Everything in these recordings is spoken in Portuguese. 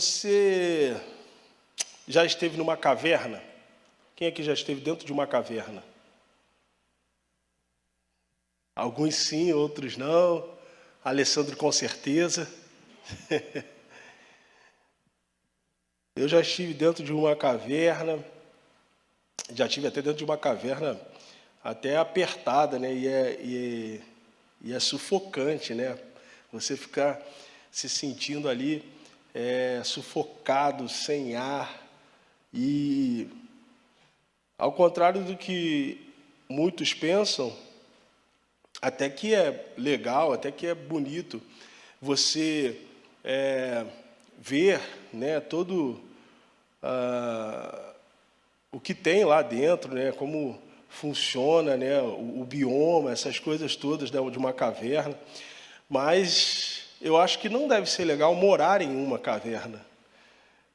Você já esteve numa caverna? Quem aqui já esteve dentro de uma caverna? Alguns sim, outros não. Alessandro com certeza. Eu já estive dentro de uma caverna, já estive até dentro de uma caverna até apertada, né? E é sufocante, né? Você ficar se sentindo ali sufocado, sem ar. E, ao contrário do que muitos pensam, até que é legal, até que é bonito você ver, né, todo o que tem lá dentro, né, como funciona, né, o bioma, essas coisas todas de uma caverna. Mas eu acho que não deve ser legal morar em uma caverna,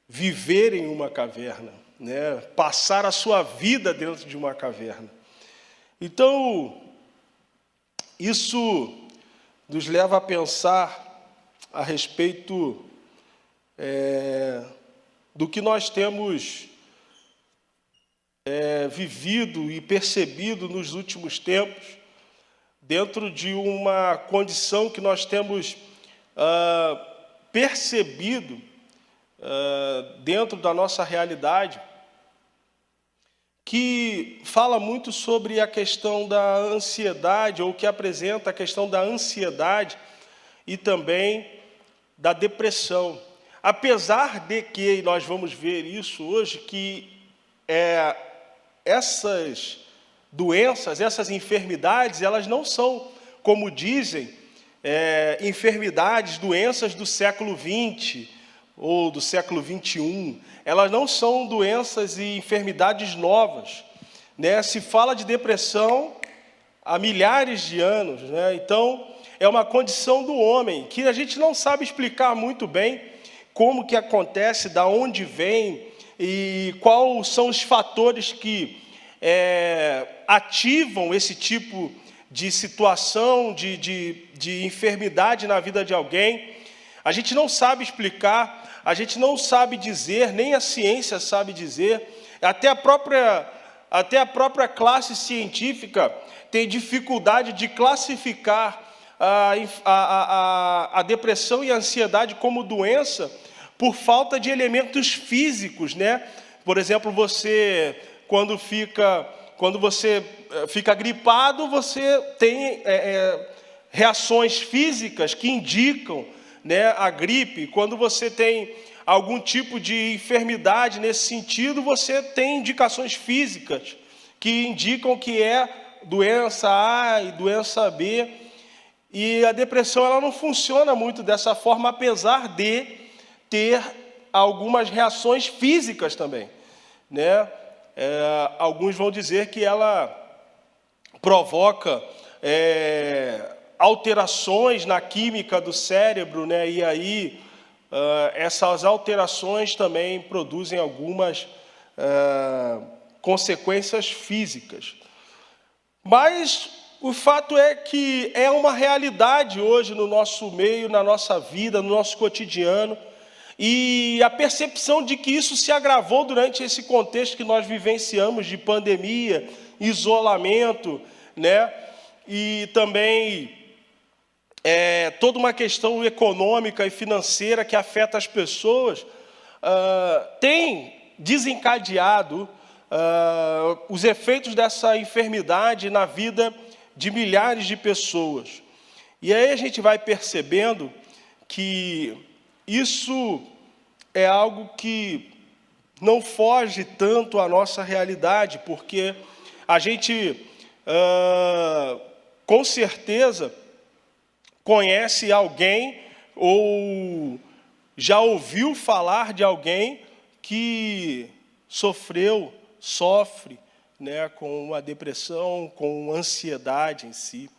viver em uma caverna, né, passar a sua vida dentro de uma caverna. Então, isso nos leva a pensar a respeito do que nós temos vivido e percebido nos últimos tempos, dentro de uma condição que nós temos percebido dentro da nossa realidade, que fala muito sobre a questão da ansiedade, ou que apresenta a questão da ansiedade e também da depressão. Apesar de que nós vamos ver isso hoje, que essas doenças, essas enfermidades, elas não são, como dizem, enfermidades, doenças do século XX ou do século XXI. Elas não são doenças e enfermidades novas, né? Se fala de depressão há milhares de anos, né? Então, é uma condição do homem que a gente não sabe explicar muito bem como que acontece, da onde vem e quais são os fatores que ativam esse tipo de situação, de enfermidade na vida de alguém. A gente não sabe explicar, a gente não sabe dizer, nem a ciência sabe dizer, até a própria classe científica tem dificuldade de classificar a depressão e a ansiedade como doença por falta de elementos físicos, né? Por exemplo, quando você fica gripado, você tem reações físicas que indicam, né, a gripe. Quando você tem algum tipo de enfermidade nesse sentido, você tem indicações físicas que indicam que é doença A e doença B. E a depressão, ela não funciona muito dessa forma, apesar de ter algumas reações físicas também, né? Alguns vão dizer que ela provoca alterações na química do cérebro, né? E aí essas alterações também produzem algumas consequências físicas. Mas o fato é que é uma realidade hoje no nosso meio, na nossa vida, no nosso cotidiano, e a percepção de que isso se agravou durante esse contexto que nós vivenciamos de pandemia, isolamento, né? E também toda uma questão econômica e financeira que afeta as pessoas, tem desencadeado os efeitos dessa enfermidade na vida de milhares de pessoas. E aí a gente vai percebendo que isso é algo que não foge tanto à nossa realidade, porque a gente, com certeza, conhece alguém ou já ouviu falar de alguém que sofre, né, com a depressão, com ansiedade em si.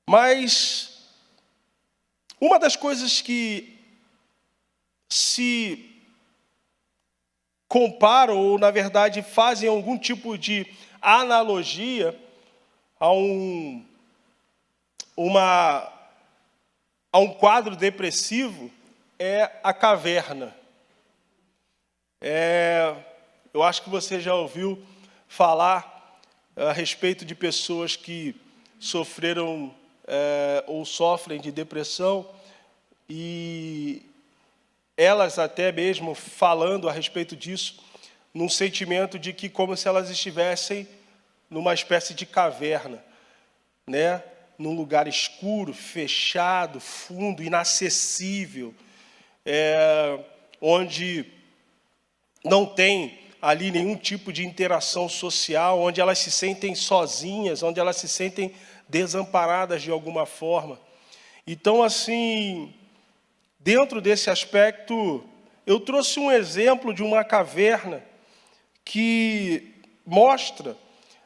Mas uma das coisas que se comparam, ou na verdade fazem algum tipo de analogia a um quadro depressivo, é a caverna. Eu acho que você já ouviu falar a respeito de pessoas que sofreram ou sofrem de depressão, e elas até mesmo falando a respeito disso, num sentimento de que como se elas estivessem numa espécie de caverna, né? Num lugar escuro, fechado, fundo, inacessível, onde não tem ali nenhum tipo de interação social, onde elas se sentem sozinhas, onde elas se sentem desamparadas de alguma forma. Então, assim, dentro desse aspecto, eu trouxe um exemplo de uma caverna que mostra,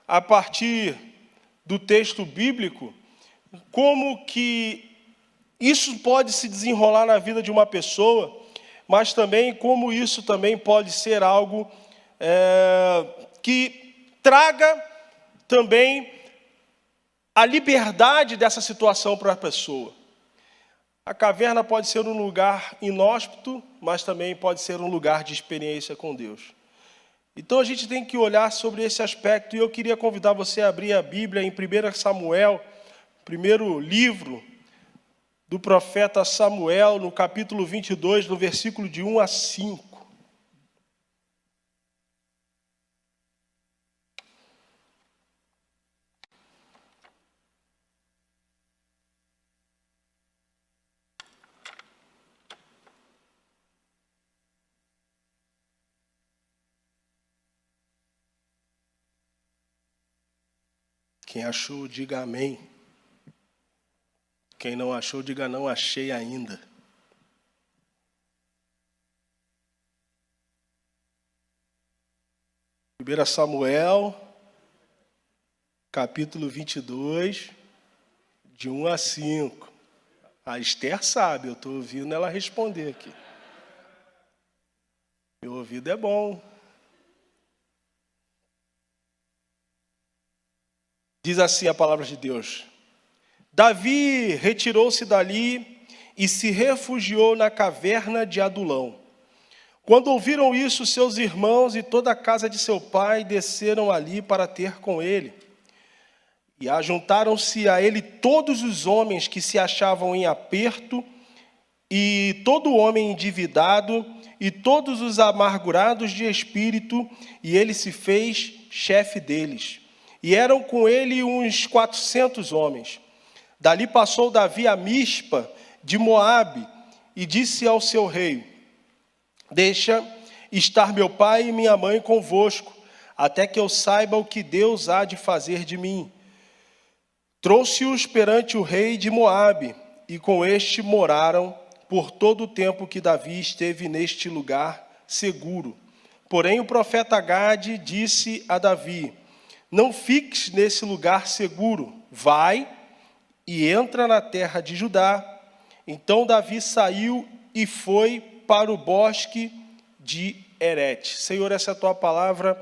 a partir do texto bíblico, como que isso pode se desenrolar na vida de uma pessoa, mas também como isso também pode ser algo que traga também a liberdade dessa situação para a pessoa. A caverna pode ser um lugar inóspito, mas também pode ser um lugar de experiência com Deus. Então a gente tem que olhar sobre esse aspecto, e eu queria convidar você a abrir a Bíblia em 1 Samuel, primeiro livro do profeta Samuel, no capítulo 22, no versículo de 1 a 5. Quem achou, diga amém. Quem não achou, diga não achei ainda. Primeira Samuel, capítulo 22, de 1 a 5. A Esther sabe, eu estou ouvindo ela responder aqui. Meu ouvido é bom. Diz assim a palavra de Deus: Davi retirou-se dali e se refugiou na caverna de Adulão. Quando ouviram isso, seus irmãos e toda a casa de seu pai desceram ali para ter com ele. E ajuntaram-se a ele todos os homens que se achavam em aperto, e todo homem endividado, e todos os amargurados de espírito, e ele se fez chefe deles. E eram com ele uns 400 homens. Dali passou Davi a Mispa de Moabe e disse ao seu rei: Deixa estar meu pai e minha mãe convosco, até que eu saiba o que Deus há de fazer de mim. Trouxe-os perante o rei de Moabe, e com este moraram por todo o tempo que Davi esteve neste lugar seguro. Porém o profeta Gade disse a Davi: Não fiques nesse lugar seguro, vai e entra na terra de Judá. Então Davi saiu e foi para o bosque de Herete. Senhor, essa é a tua palavra,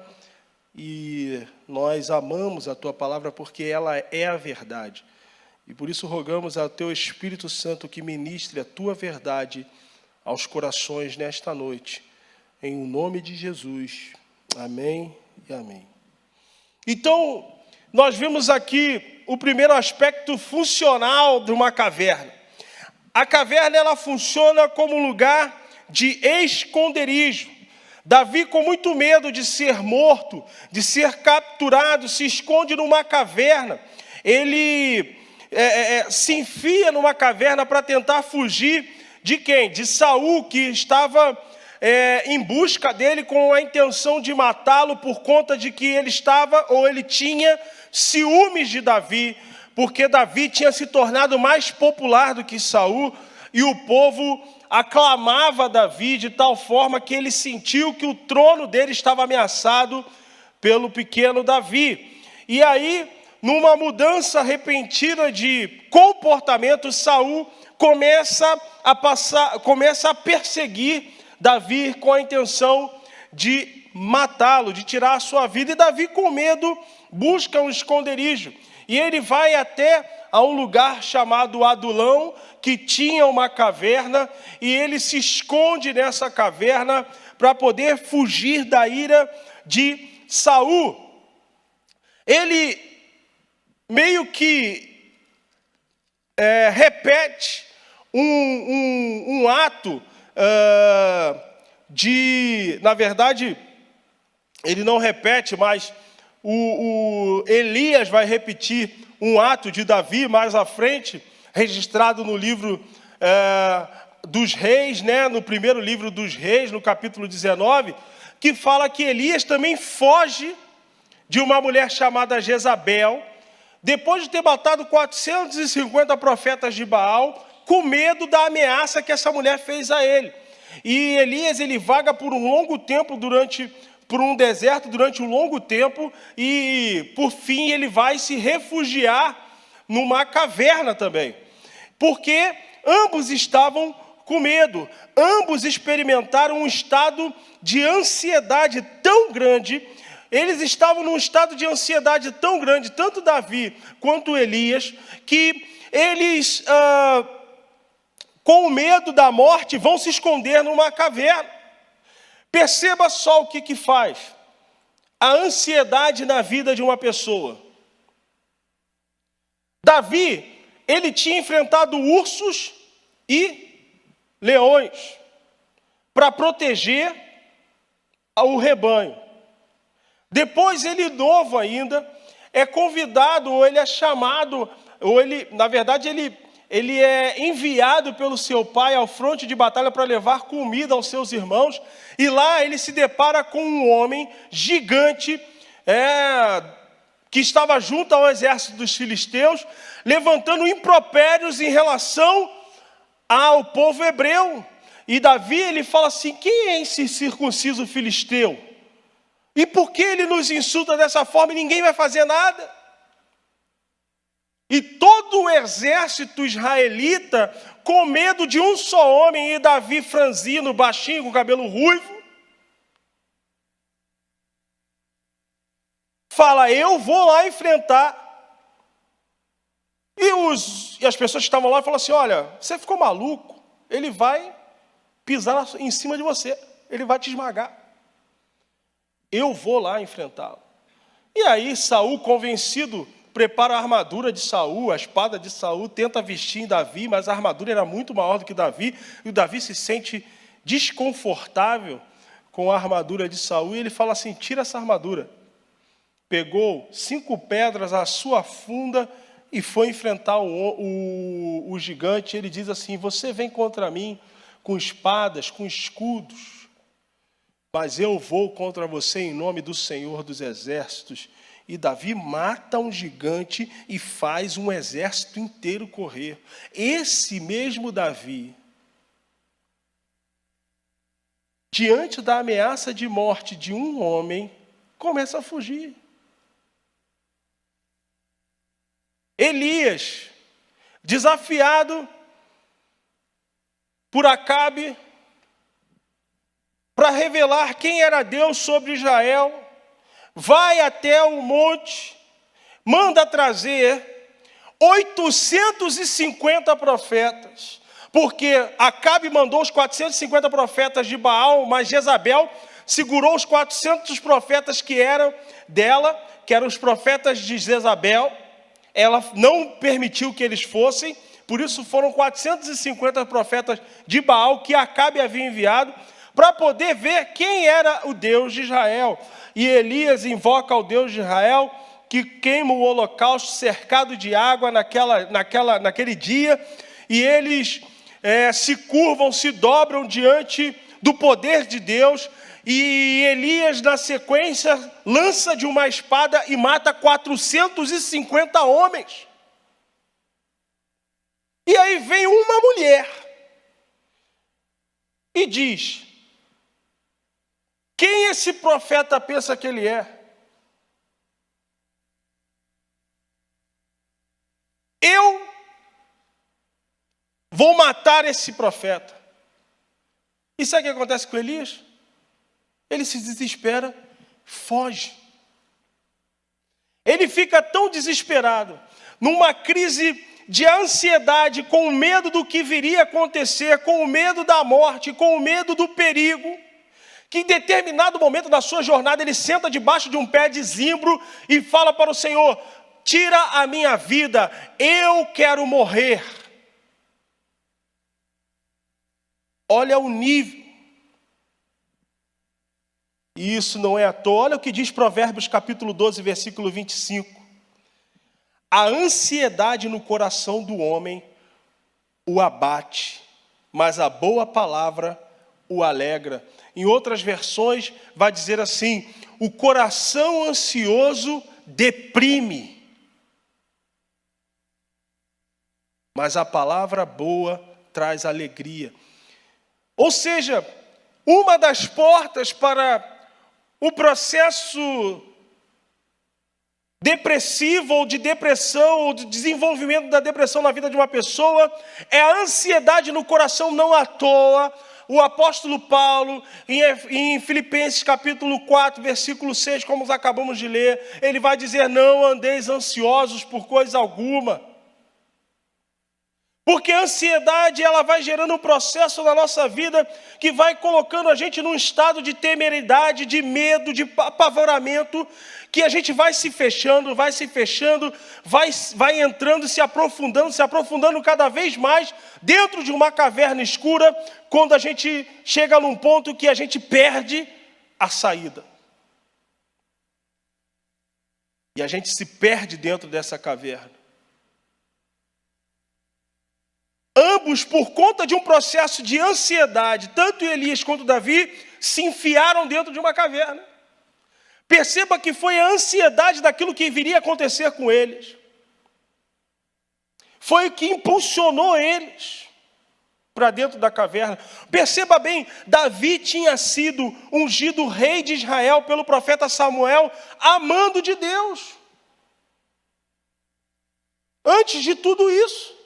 e nós amamos a tua palavra porque ela é a verdade. E por isso rogamos ao teu Espírito Santo que ministre a tua verdade aos corações nesta noite. Em nome de Jesus. Amém e amém. Então, nós vimos aqui o primeiro aspecto funcional de uma caverna. A caverna, ela funciona como lugar de esconderijo. Davi, com muito medo de ser morto, de ser capturado, se esconde numa caverna. Ele se enfia numa caverna para tentar fugir de quem? De Saul, que estava em busca dele com a intenção de matá-lo, por conta de que ele estava, ou ele tinha, ciúmes de Davi, porque Davi tinha se tornado mais popular do que Saul, e o povo aclamava Davi de tal forma que ele sentiu que o trono dele estava ameaçado pelo pequeno Davi. E aí, numa mudança repentina de comportamento, Saul começa a perseguir Davi com a intenção de matá-lo, de tirar a sua vida. E Davi, com medo, busca um esconderijo. E ele vai até a um lugar chamado Adulão, que tinha uma caverna, e ele se esconde nessa caverna para poder fugir da ira de Saul. Ele meio que repete um ato na verdade, ele não repete, mas o Elias vai repetir um ato de Davi mais à frente, registrado no livro dos Reis, né? No primeiro livro dos Reis, no capítulo 19, que fala que Elias também foge de uma mulher chamada Jezabel, depois de ter matado 450 profetas de Baal, com medo da ameaça que essa mulher fez a ele. E Elias, ele vaga por um longo tempo por um deserto durante um longo tempo, e por fim ele vai se refugiar numa caverna também, porque ambos estavam com medo, ambos experimentaram um estado de ansiedade tão grande. Eles estavam num estado de ansiedade tão grande, tanto Davi quanto Elias, que eles, com o medo da morte, vão se esconder numa caverna. Perceba só o que faz a ansiedade na vida de uma pessoa. Davi, ele tinha enfrentado ursos e leões para proteger o rebanho. Depois ele, novo ainda, é convidado, ou ele é chamado, ou ele, na verdade, ele é enviado pelo seu pai ao fronte de batalha para levar comida aos seus irmãos, e lá ele se depara com um homem gigante, que estava junto ao exército dos filisteus, levantando impropérios em relação ao povo hebreu. E Davi, ele fala assim: quem é esse circunciso filisteu? E por que ele nos insulta dessa forma e ninguém vai fazer nada? E todo o exército israelita, com medo de um só homem, e Davi franzino, baixinho, com cabelo ruivo, fala: eu vou lá enfrentar. E as pessoas que estavam lá falam assim: olha, você ficou maluco, ele vai pisar em cima de você, ele vai te esmagar. Eu vou lá enfrentá-lo. E aí Saul, convencido, prepara a armadura de Saul, a espada de Saul, tenta vestir em Davi, mas a armadura era muito maior do que Davi, e o Davi se sente desconfortável com a armadura de Saul, e ele fala assim: tira essa armadura. Pegou 5 pedras à sua funda e foi enfrentar o gigante. Ele diz assim: você vem contra mim com espadas, com escudos, mas eu vou contra você em nome do Senhor dos Exércitos. E Davi mata um gigante e faz um exército inteiro correr. Esse mesmo Davi, diante da ameaça de morte de um homem, começa a fugir. Elias, desafiado por Acabe para revelar quem era Deus sobre Israel, vai até o monte, manda trazer 850 profetas, porque Acabe mandou os 450 profetas de Baal, mas Jezabel segurou os 400 profetas que eram dela, que eram os profetas de Jezabel. Ela não permitiu que eles fossem, por isso foram 450 profetas de Baal que Acabe havia enviado, para poder ver quem era o Deus de Israel. E Elias invoca o Deus de Israel, que queima o holocausto cercado de água naquele dia, e eles se curvam, se dobram diante do poder de Deus, e Elias, na sequência, lança de uma espada e mata 450 homens. E aí vem uma mulher e diz: quem esse profeta pensa que ele é? Eu vou matar esse profeta. E sabe o que acontece com Elias? ele se desespera, foge. Ele fica tão desesperado, numa crise de ansiedade, com medo do que viria a acontecer, com o medo da morte, com o medo do perigo, que em determinado momento da sua jornada ele senta debaixo de um pé de zimbro e fala para o Senhor: tira a minha vida, eu quero morrer. Olha o nível. E isso não é à toa. Olha o que diz Provérbios capítulo 12, versículo 25. A ansiedade no coração do homem o abate, mas a boa palavra o alegra. Em outras versões vai dizer assim: o coração ansioso deprime, mas a palavra boa traz alegria. Ou seja, uma das portas para o processo depressivo ou de depressão, ou de desenvolvimento da depressão na vida de uma pessoa, é a ansiedade no coração. Não à toa, o apóstolo Paulo, em Filipenses capítulo 4, versículo 6, como acabamos de ler, ele vai dizer: não andeis ansiosos por coisa alguma. Porque a ansiedade, ela vai gerando um processo na nossa vida que vai colocando a gente num estado de temeridade, de medo, de apavoramento, que a gente vai se fechando, vai entrando, se aprofundando cada vez mais dentro de uma caverna escura, quando a gente chega num ponto que a gente perde a saída. E a gente se perde dentro dessa caverna. Ambos, por conta de um processo de ansiedade, tanto Elias quanto Davi, se enfiaram dentro de uma caverna. Perceba que foi a ansiedade daquilo que viria a acontecer com eles. Foi o que impulsionou eles para dentro da caverna. Perceba bem, Davi tinha sido ungido rei de Israel pelo profeta Samuel, amando de Deus. Antes de tudo isso,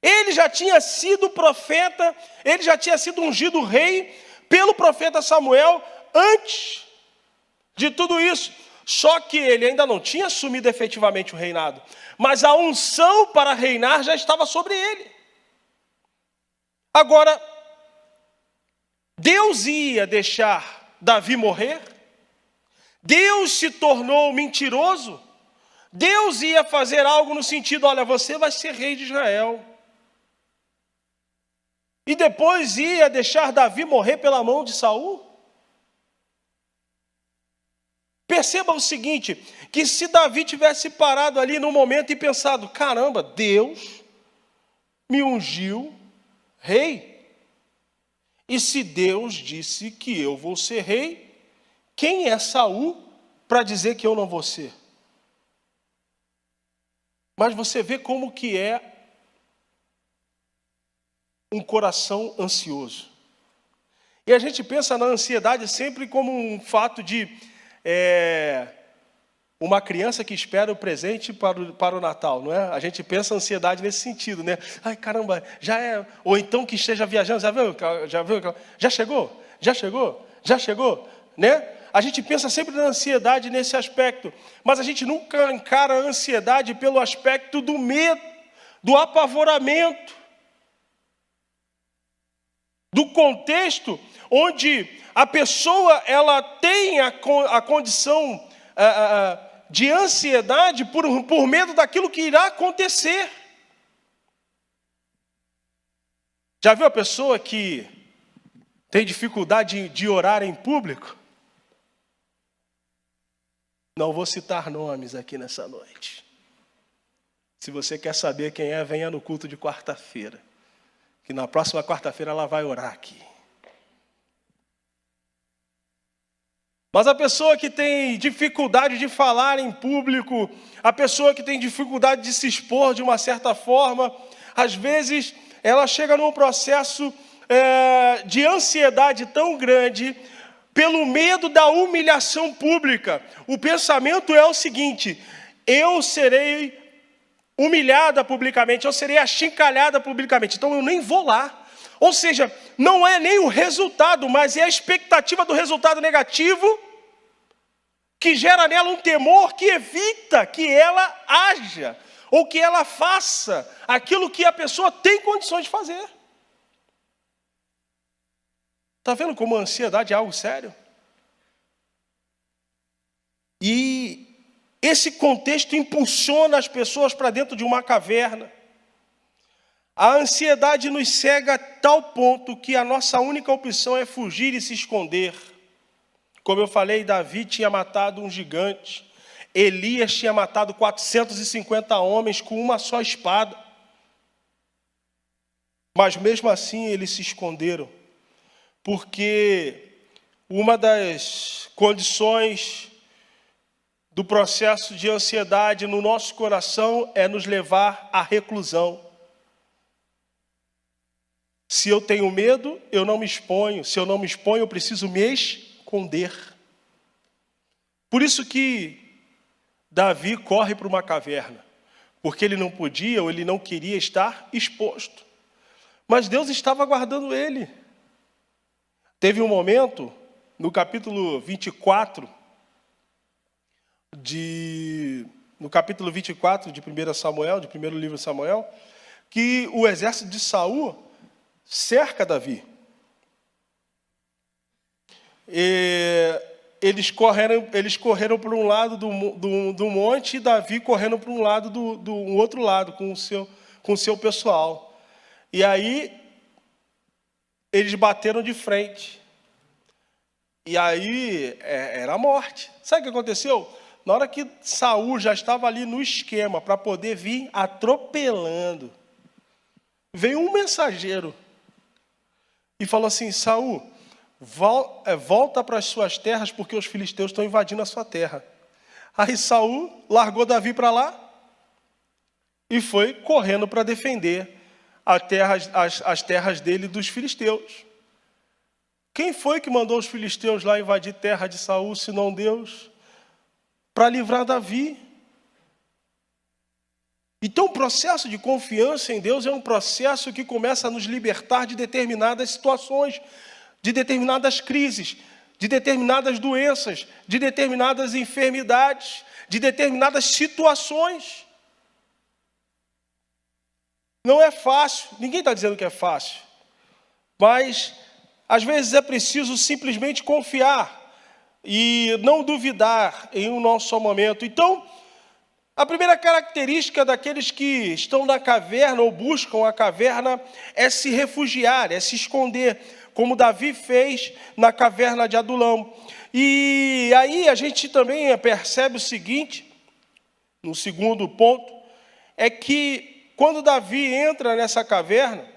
ele já tinha sido profeta, ele já tinha sido ungido rei pelo profeta Samuel antes de tudo isso. Só que ele ainda não tinha assumido efetivamente o reinado, mas a unção para reinar já estava sobre ele. Agora, Deus ia deixar Davi morrer? Deus se tornou mentiroso? Deus ia fazer algo no sentido: olha, você vai ser rei de Israel. E depois ia deixar Davi morrer pela mão de Saul? Perceba o seguinte, que se Davi tivesse parado ali no momento e pensado: caramba, Deus me ungiu rei. E se Deus disse que eu vou ser rei, quem é Saul para dizer que eu não vou ser? Mas você vê como que é um coração ansioso. E a gente pensa na ansiedade sempre como um fato de uma criança que espera o presente para o Natal, não é? A gente pensa ansiedade nesse sentido, né? Ai, caramba, já é... Ou então que esteja viajando, já chegou, né? A gente pensa sempre na ansiedade nesse aspecto, mas a gente nunca encara a ansiedade pelo aspecto do medo, do apavoramento, do contexto onde a pessoa ela tem a condição de ansiedade por medo daquilo que irá acontecer. Já viu a pessoa que tem dificuldade de orar em público? Não vou citar nomes aqui nessa noite. Se você quer saber quem é, venha no culto de quarta-feira, que na próxima quarta-feira ela vai orar aqui. Mas a pessoa que tem dificuldade de falar em público, a pessoa que tem dificuldade de se expor de uma certa forma, às vezes ela chega num processo de ansiedade tão grande, pelo medo da humilhação pública. O pensamento é o seguinte: eu serei humilhada publicamente, eu serei achincalhada publicamente, então eu nem vou lá. Ou seja, não é nem o resultado, mas é a expectativa do resultado negativo que gera nela um temor que evita que ela haja ou que ela faça aquilo que a pessoa tem condições de fazer. Está vendo como a ansiedade é algo sério? E esse contexto impulsiona as pessoas para dentro de uma caverna. A ansiedade nos cega a tal ponto que a nossa única opção é fugir e se esconder. Como eu falei, Davi tinha matado um gigante. Elias tinha matado 450 homens com uma só espada. Mas mesmo assim eles se esconderam. Porque uma das condições do processo de ansiedade no nosso coração é nos levar à reclusão. Se eu tenho medo, eu não me exponho. Se eu não me exponho, eu preciso me esconder. Por isso que Davi corre para uma caverna. Porque ele não podia ou ele não queria estar exposto. Mas Deus estava guardando ele. Teve um momento, no capítulo 24, no capítulo 24 de 1 Samuel, de primeiro livro de Samuel, que o exército de Saul cerca Davi. Eles correram para um lado do monte e Davi correndo para um lado do outro lado, com o seu pessoal. E aí, eles bateram de frente. E aí, era a morte. Sabe o que aconteceu? Na hora que Saul já estava ali no esquema para poder vir atropelando, veio um mensageiro e falou assim: Saul, volta para as suas terras porque os filisteus estão invadindo a sua terra. Aí Saul largou Davi para lá e foi correndo para defender as terras dele dos filisteus. Quem foi que mandou os filisteus lá invadir terra de Saul, senão Deus? Para livrar Davi. Então, o processo de confiança em Deus é um processo que começa a nos libertar de determinadas situações, de determinadas crises, de determinadas doenças, de determinadas enfermidades, de determinadas situações. Não é fácil, ninguém está dizendo que é fácil, mas às vezes é preciso simplesmente confiar e não duvidar em um nosso momento. Então, a primeira característica daqueles que estão na caverna ou buscam a caverna é se refugiar, é se esconder, como Davi fez na caverna de Adulão. E aí a gente também percebe o seguinte, no segundo ponto, é que quando Davi entra nessa caverna,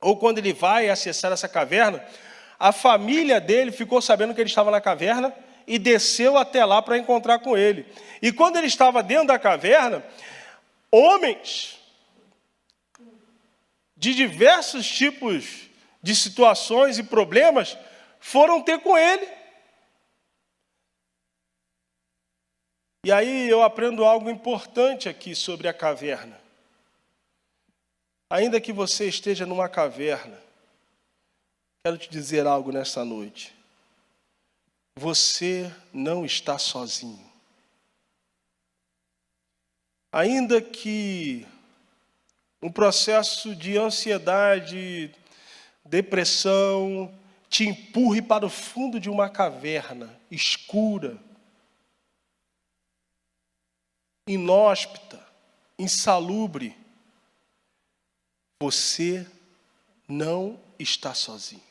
ou quando ele vai acessar essa caverna, a família dele ficou sabendo que ele estava na caverna e desceu até lá para encontrar com ele. E quando ele estava dentro da caverna, homens de diversos tipos de situações e problemas foram ter com ele. E aí eu aprendo algo importante aqui sobre a caverna. Ainda que você esteja numa caverna, quero te dizer algo nesta noite. Você não está sozinho. Ainda que um processo de ansiedade, depressão, te empurre para o fundo de uma caverna escura, inóspita, insalubre, você não está sozinho.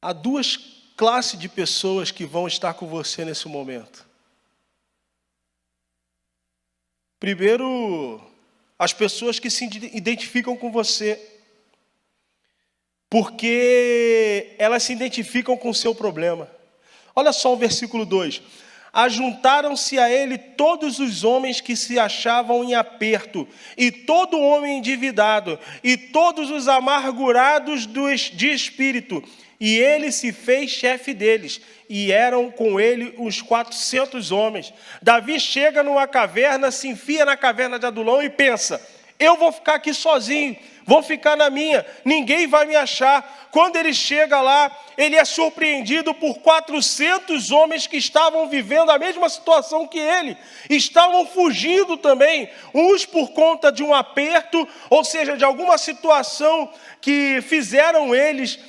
Há duas classes de pessoas que vão estar com você nesse momento. Primeiro, as pessoas que se identificam com você, porque elas se identificam com o seu problema. Olha só o versículo 2. Ajuntaram-se a ele todos os homens que se achavam em aperto, e todo homem endividado, e todos os amargurados de espírito, e ele se fez chefe deles, e eram com ele uns 400 homens. Davi chega numa caverna, se enfia na caverna de Adulão e pensa: eu vou ficar aqui sozinho, vou ficar na minha, ninguém vai me achar. Quando ele chega lá, ele é surpreendido por 400 homens que estavam vivendo a mesma situação que ele. Estavam fugindo também, uns por conta de um aperto, ou seja, de alguma situação que fizeram eles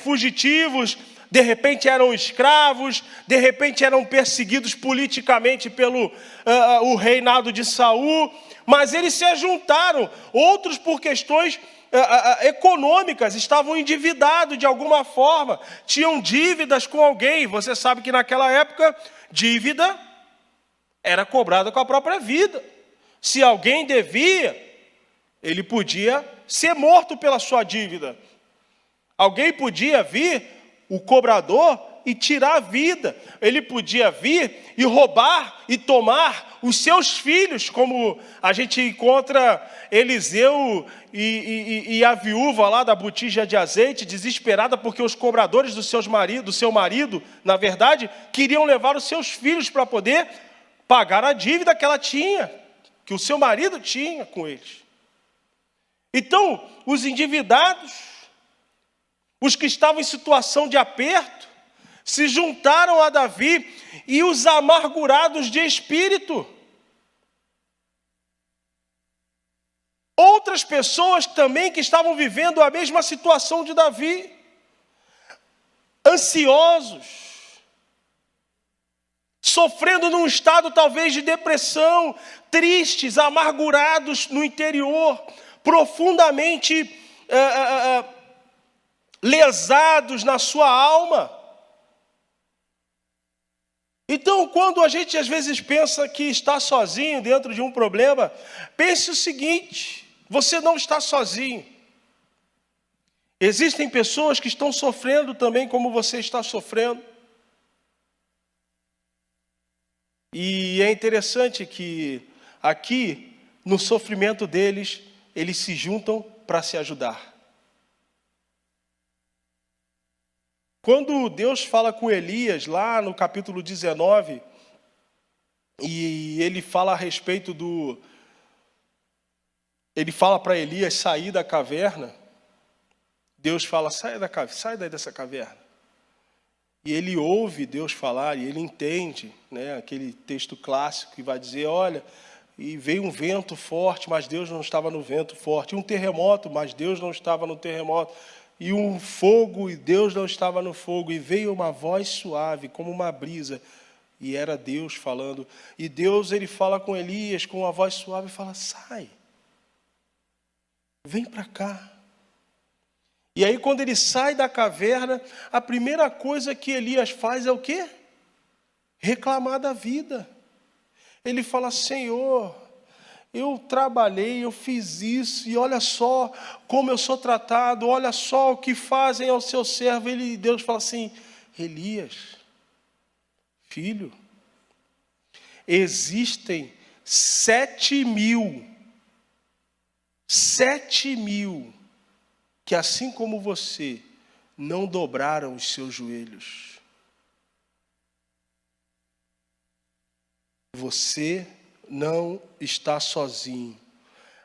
fugitivos. De repente eram escravos, de repente eram perseguidos politicamente pelo o reinado de Saul, mas eles se ajuntaram, outros por questões econômicas, estavam endividados de alguma forma, tinham dívidas com alguém. Você sabe que naquela época, dívida era cobrada com a própria vida. Se alguém devia, ele podia ser morto pela sua dívida. Alguém podia vir, o cobrador, e tirar a vida. Ele podia vir e roubar e tomar os seus filhos, como a gente encontra Eliseu e a viúva lá da botija de azeite, desesperada porque os cobradores do seu marido, na verdade, queriam levar os seus filhos para poder pagar a dívida que ela tinha, que o seu marido tinha com eles. Então, os endividados, os que estavam em situação de aperto, se juntaram a Davi, e os amargurados de espírito. Outras pessoas também que estavam vivendo a mesma situação de Davi, ansiosos, sofrendo num estado talvez de depressão, tristes, amargurados no interior, profundamente lesados na sua alma. Então, quando a gente às vezes pensa que está sozinho dentro de um problema, pense o seguinte: você não está sozinho. Existem pessoas que estão sofrendo também como você está sofrendo. E é interessante que aqui, no sofrimento deles, eles se juntam para se ajudar. Quando Deus fala com Elias, lá no capítulo 19, e ele fala a respeito ele fala para Elias sair da caverna, Deus fala: sai daí dessa caverna. E ele ouve Deus falar, e ele entende, né, aquele texto clássico que vai dizer: olha, e veio um vento forte, mas Deus não estava no vento forte. E um terremoto, mas Deus não estava no terremoto. E um fogo, e Deus não estava no fogo. E veio uma voz suave, como uma brisa, e era Deus falando. E Deus, ele fala com Elias, com uma voz suave, e fala: sai, vem para cá. E aí, quando ele sai da caverna, a primeira coisa que Elias faz é o quê? Reclamar da vida. Ele fala: Senhor, eu trabalhei, eu fiz isso, e olha só como eu sou tratado, olha só o que fazem ao seu servo. Deus fala assim: Elias, filho, existem 7.000 que, assim como você, não dobraram os seus joelhos. Você não está sozinho.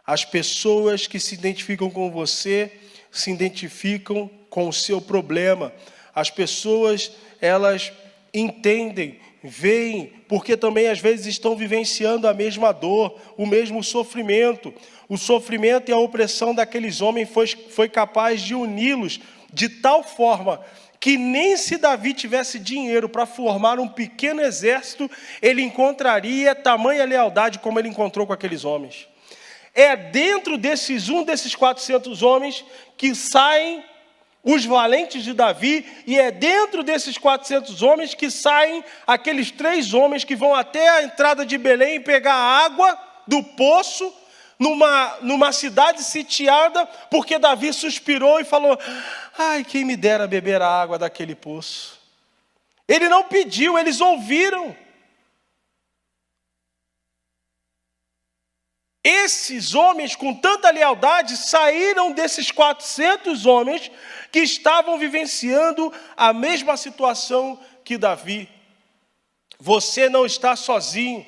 As pessoas que se identificam com você se identificam com o seu problema. As pessoas, elas entendem, veem, porque também às vezes estão vivenciando a mesma dor, o mesmo sofrimento. O sofrimento e a opressão daqueles homens foi capaz de uni-los de tal forma que nem se Davi tivesse dinheiro para formar um pequeno exército, ele encontraria tamanha lealdade como ele encontrou com aqueles homens. É dentro desses 400 homens que saem os valentes de Davi, e é dentro desses 400 homens que saem aqueles 3 homens que vão até a entrada de Belém pegar água do poço, numa cidade sitiada, porque Davi suspirou e falou: ai, quem me dera beber a água daquele poço. Ele não pediu, eles ouviram. Esses homens, com tanta lealdade, saíram desses 400 homens que estavam vivenciando a mesma situação que Davi. Você não está sozinho.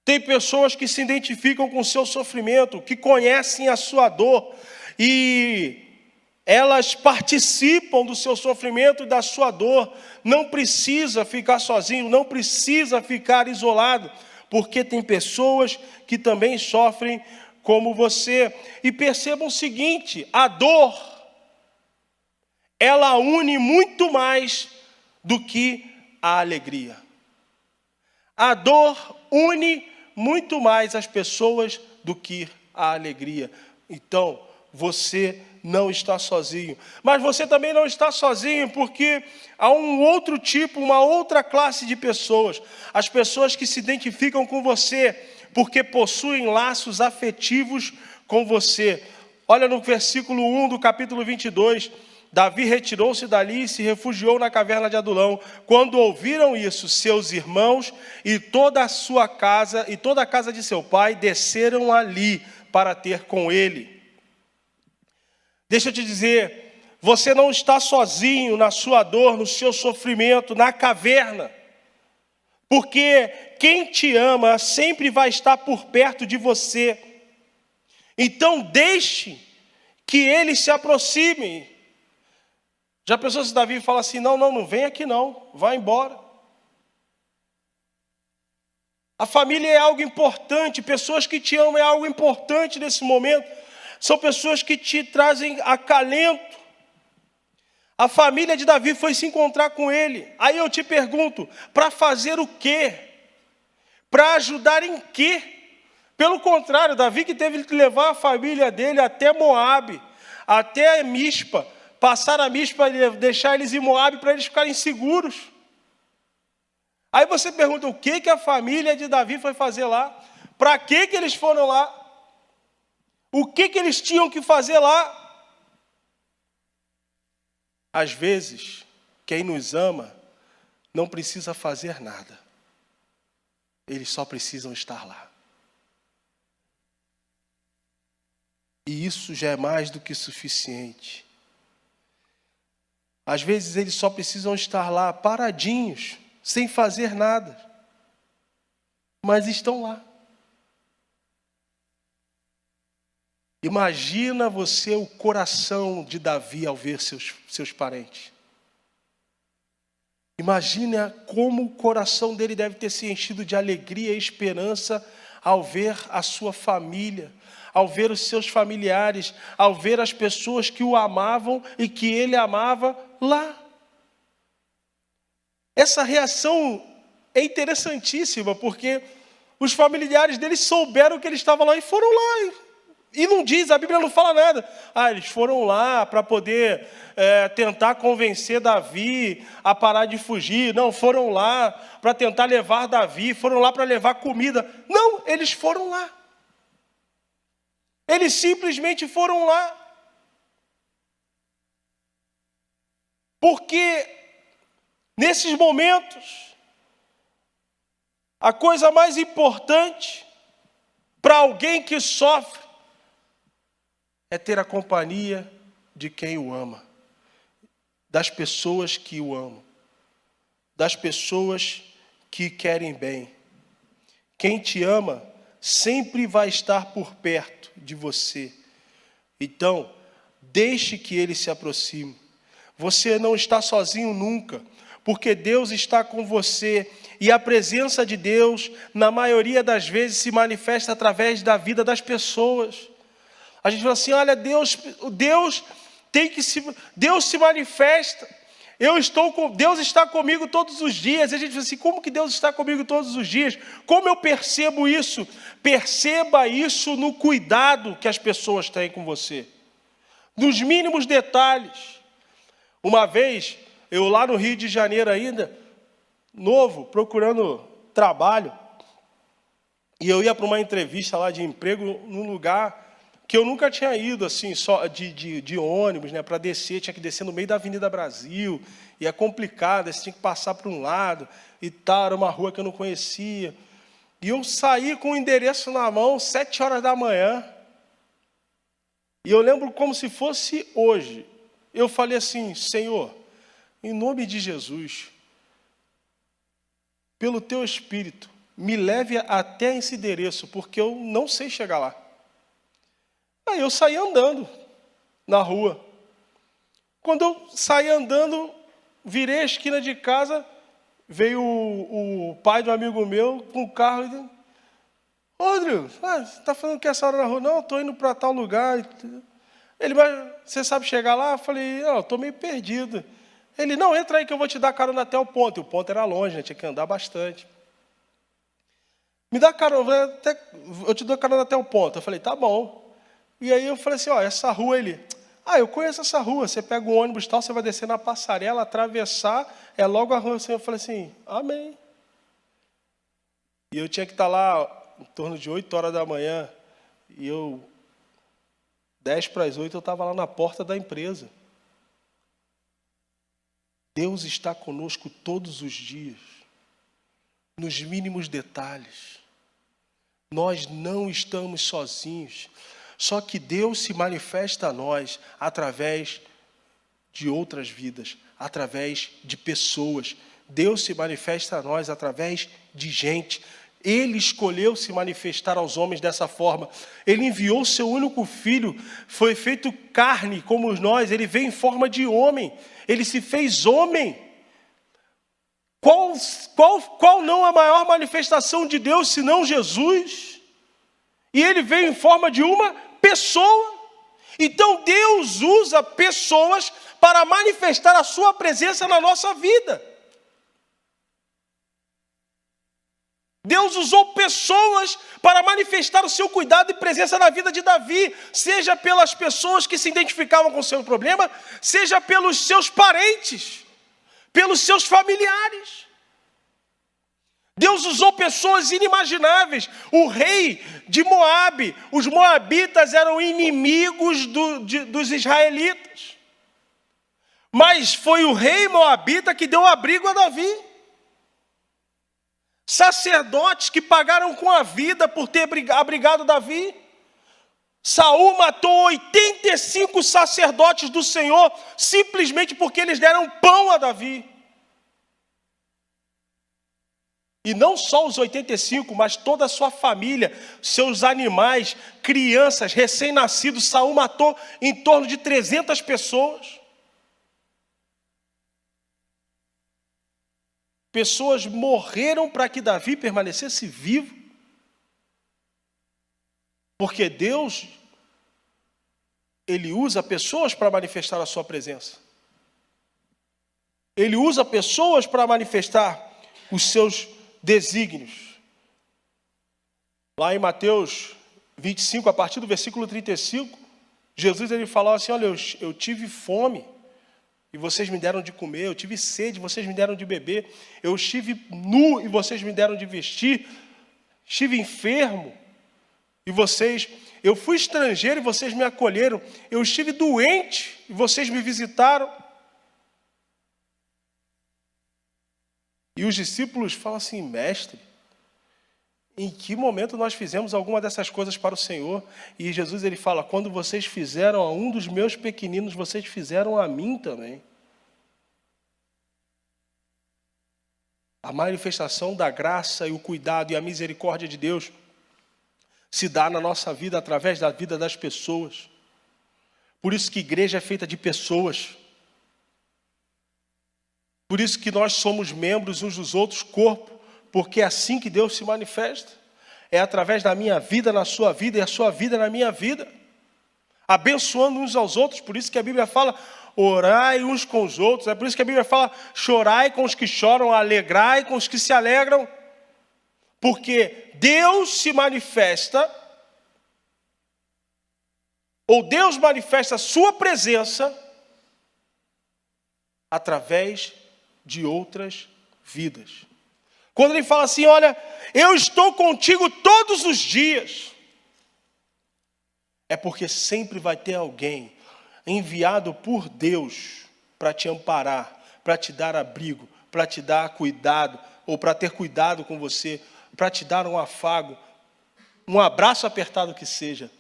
Tem pessoas que se identificam com o seu sofrimento, que conhecem a sua dor e elas participam do seu sofrimento e da sua dor. Não precisa ficar sozinho, não precisa ficar isolado, porque tem pessoas que também sofrem como você. E percebam o seguinte, a dor, ela une muito mais do que a alegria. A dor une muito mais as pessoas do que a alegria. Então, você não está sozinho. Mas você também não está sozinho, porque há um outro tipo, uma outra classe de pessoas. As pessoas que se identificam com você, porque possuem laços afetivos com você. Olha no versículo 1 do capítulo 22. Davi retirou-se dali e se refugiou na caverna de Adulão. Quando ouviram isso, seus irmãos e toda a sua casa e toda a casa de seu pai desceram ali para ter com ele. Deixa eu te dizer, você não está sozinho na sua dor, no seu sofrimento, na caverna. Porque quem te ama sempre vai estar por perto de você. Então deixe que ele se aproxime. Já pensou se Davi fala assim, não vem aqui não, vai embora. A família é algo importante, pessoas que te amam é algo importante nesse momento. São pessoas que te trazem acalento. A família de Davi foi se encontrar com ele. Aí eu te pergunto, para fazer o quê? Para ajudar em quê? Pelo contrário, Davi que teve que levar a família dele até Moabe, até Mispa, passar a Mispa e deixar eles em Moabe para eles ficarem seguros. Aí você pergunta, o que a família de Davi foi fazer lá? Para que eles foram lá? O que eles tinham que fazer lá? Às vezes, quem nos ama não precisa fazer nada. Eles só precisam estar lá. E isso já é mais do que suficiente. Às vezes eles só precisam estar lá, paradinhos, sem fazer nada. Mas estão lá. Imagina você o coração de Davi ao ver seus parentes. Imagina como o coração dele deve ter se enchido de alegria e esperança ao ver a sua família, ao ver os seus familiares, ao ver as pessoas que o amavam e que ele amava lá. Essa reação é interessantíssima, porque os familiares dele souberam que ele estava lá e foram lá. E não diz, a Bíblia não fala nada. Eles foram lá para poder tentar convencer Davi a parar de fugir. Não, foram lá para tentar levar Davi, foram lá para levar comida. Não, eles foram lá. Eles simplesmente foram lá. Porque nesses momentos, a coisa mais importante para alguém que sofre é ter a companhia de quem o ama, das pessoas que o amam, das pessoas que querem bem. Quem te ama sempre vai estar por perto de você. Então, deixe que ele se aproxime. Você não está sozinho nunca, porque Deus está com você. E a presença de Deus, na maioria das vezes, se manifesta através da vida das pessoas. A gente fala assim, olha, Deus se manifesta. Deus está comigo todos os dias. E a gente fala assim, como que Deus está comigo todos os dias? Como eu percebo isso? Perceba isso no cuidado que as pessoas têm com você. Nos mínimos detalhes. Uma vez, eu lá no Rio de Janeiro ainda, novo, procurando trabalho, e eu ia para uma entrevista lá de emprego num lugar que eu nunca tinha ido, assim, só de ônibus, né, para descer, tinha que descer no meio da Avenida Brasil, e é complicado, você tinha que passar para um lado, e tal, era uma rua que eu não conhecia. E eu saí com o endereço na mão, 7 horas da manhã, e eu lembro como se fosse hoje. Eu falei assim, Senhor, em nome de Jesus, pelo Teu Espírito, me leve até esse endereço, porque eu não sei chegar lá. Aí eu saí andando na rua. Quando eu saí andando, virei a esquina de casa, veio o pai de um amigo meu com o carro e disse: "Ô, Rodrigo, você está falando que essa hora na rua?" "Não, estou indo para tal lugar." Ele: "Mas você sabe chegar lá?" Eu falei: "Não, estou meio perdido." Ele: "Não, entra aí que eu vou te dar carona até o ponto." E o ponto era longe, né? Tinha que andar bastante. "Me dá carona, eu te dou carona até o ponto." Eu falei: "Tá bom." E aí eu falei assim: "Ó, essa rua." Ele: "Ah, eu conheço essa rua. Você pega um ônibus tal, você vai descer na passarela, atravessar, é logo a rua." Eu falei assim: "Amém." E eu tinha que estar lá em torno de 8 horas da manhã. E 10 para as 8, eu estava lá na porta da empresa. Deus está conosco todos os dias, nos mínimos detalhes. Nós não estamos sozinhos. Só que Deus se manifesta a nós através de outras vidas, através de pessoas. Deus se manifesta a nós através de gente. Ele escolheu se manifestar aos homens dessa forma. Ele enviou seu único filho, foi feito carne como nós, ele veio em forma de homem, ele se fez homem. Qual não a maior manifestação de Deus senão Jesus? E ele veio em forma de uma pessoa. Então Deus usa pessoas para manifestar a sua presença na nossa vida. Deus usou pessoas para manifestar o seu cuidado e presença na vida de Davi, seja pelas pessoas que se identificavam com o seu problema, seja pelos seus parentes, pelos seus familiares. Deus usou pessoas inimagináveis. O rei de Moabe, os moabitas eram inimigos dos israelitas. Mas foi o rei moabita que deu abrigo a Davi. Sacerdotes que pagaram com a vida por ter abrigado Davi. Saul matou 85 sacerdotes do Senhor simplesmente porque eles deram pão a Davi. E não só os 85, mas toda a sua família, seus animais, crianças, recém-nascidos. Saul matou em torno de 300 pessoas. Pessoas morreram para que Davi permanecesse vivo. Porque Deus, Ele usa pessoas para manifestar a sua presença. Ele usa pessoas para manifestar os seus desígnios. Lá em Mateus 25, a partir do versículo 35, Jesus ele falava assim: "Olha, eu tive fome e vocês me deram de comer, eu tive sede e vocês me deram de beber, eu estive nu e vocês me deram de vestir, estive enfermo e eu fui estrangeiro e vocês me acolheram, eu estive doente e vocês me visitaram." E os discípulos falam assim: "Mestre, em que momento nós fizemos alguma dessas coisas para o Senhor?" E Jesus ele fala: "Quando vocês fizeram a um dos meus pequeninos, vocês fizeram a mim também." A manifestação da graça e o cuidado e a misericórdia de Deus se dá na nossa vida através da vida das pessoas. Por isso que igreja é feita de pessoas. Por isso que nós somos membros uns dos outros, corpo, porque é assim que Deus se manifesta. É através da minha vida na sua vida e a sua vida na minha vida. Abençoando uns aos outros. Por isso que a Bíblia fala: orai uns com os outros. É por isso que a Bíblia fala: chorai com os que choram, alegrai com os que se alegram. Porque Deus se manifesta, ou Deus manifesta a sua presença através de outras vidas. Quando ele fala assim: "Olha, eu estou contigo todos os dias", é porque sempre vai ter alguém enviado por Deus para te amparar, para te dar abrigo, para te dar cuidado, ou para ter cuidado com você, para te dar um afago, um abraço apertado que seja.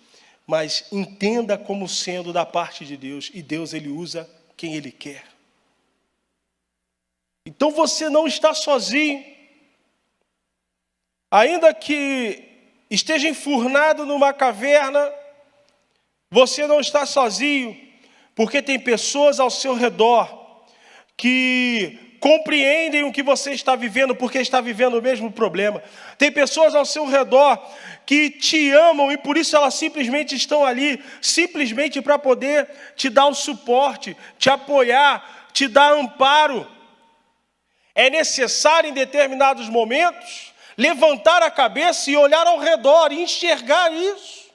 Mas entenda como sendo da parte de Deus, e Deus ele usa quem ele quer. Então você não está sozinho. Ainda que esteja enfurnado numa caverna, você não está sozinho, porque tem pessoas ao seu redor que compreendem o que você está vivendo, porque está vivendo o mesmo problema. Tem pessoas ao seu redor que te amam e por isso elas simplesmente estão ali, simplesmente para poder te dar o suporte, te apoiar, te dar amparo. É necessário em determinados momentos levantar a cabeça e olhar ao redor e enxergar isso.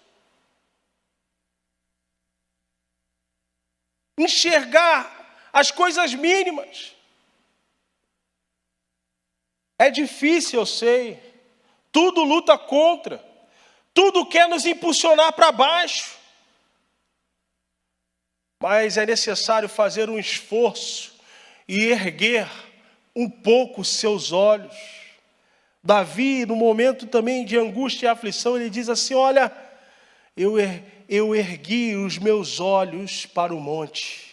Enxergar as coisas mínimas. É difícil, eu sei. Tudo luta contra. Tudo quer nos impulsionar para baixo. Mas é necessário fazer um esforço e erguer um pouco os seus olhos. Davi, no momento também de angústia e aflição, ele diz assim: olha, eu ergui os meus olhos para o monte.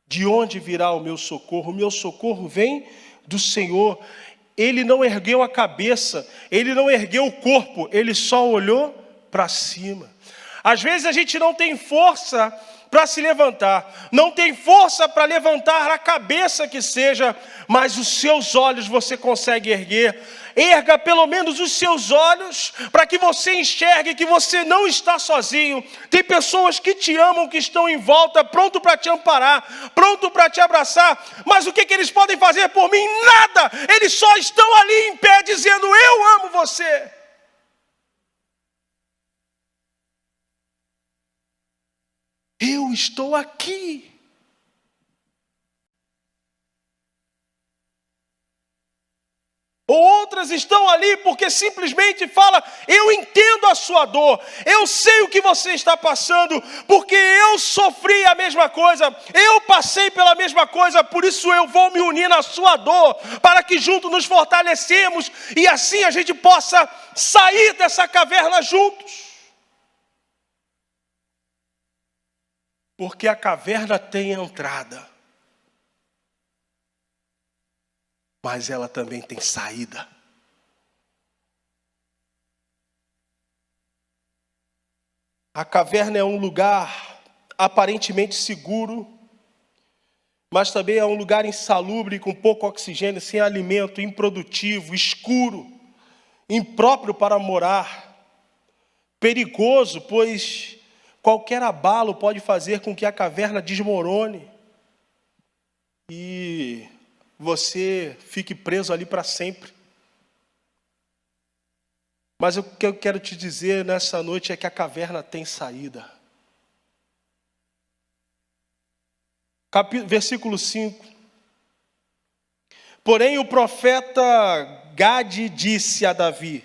De onde virá o meu socorro? O meu socorro vem do Senhor. Ele não ergueu a cabeça, ele não ergueu o corpo, ele só olhou para cima. Às vezes a gente não tem força para se levantar, não tem força para levantar a cabeça que seja, mas os seus olhos você consegue erguer. Erga pelo menos os seus olhos para que você enxergue que você não está sozinho. Tem pessoas que te amam, que estão em volta, pronto para te amparar, pronto para te abraçar. Mas o que eles podem fazer por mim? Nada! Eles só estão ali em pé dizendo: eu amo você. Eu estou aqui. Outras estão ali porque simplesmente fala: eu entendo a sua dor, eu sei o que você está passando, porque eu sofri a mesma coisa, eu passei pela mesma coisa, por isso eu vou me unir na sua dor, para que juntos nos fortalecemos e assim a gente possa sair dessa caverna juntos. Porque a caverna tem entrada, mas ela também tem saída. A caverna é um lugar aparentemente seguro, mas também é um lugar insalubre, com pouco oxigênio, sem alimento, improdutivo, escuro, impróprio para morar, perigoso, pois qualquer abalo pode fazer com que a caverna desmorone e você fique preso ali para sempre. Mas o que eu quero te dizer nessa noite é que a caverna tem saída. Versículo 5. Porém o profeta Gade disse a Davi: